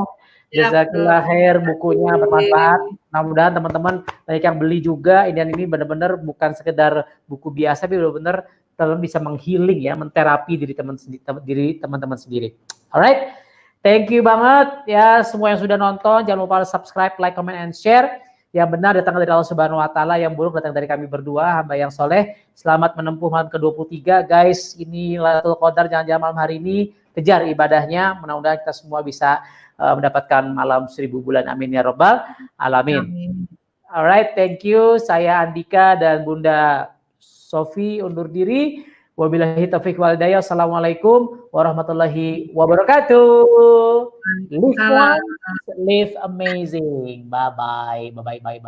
jazakallah khair, bukunya bermanfaat. Mudah-mudahan teman-teman banyak yang beli juga. Dan ini benar-benar bukan sekedar buku biasa, tapi benar-benar teman bisa menghealing ya, menterapi diri teman-teman sendiri. Alright. Thank you banget ya semua yang sudah nonton. Jangan lupa subscribe, like, comment, and share. Yang benar datang dari Allah Subhanahu Wa Taala, yang buruk datang dari kami berdua, hamba yang soleh. Selamat menempuh malam ke-23, guys. Ini Lailatul Qadar, jangan-jangan malam hari ini kejar ibadahnya. Mudah-mudahan kita semua bisa mendapatkan malam 1000 bulan. Amin ya robbal alamin. Amin. Alright, thank you. Saya Andika dan Bunda Sofi undur diri. Wabillahi taufiq wal hidayah. Assalamualaikum warahmatullahi wabarakatuh. Live once, live amazing. Bye bye. Bye bye. Bye bye.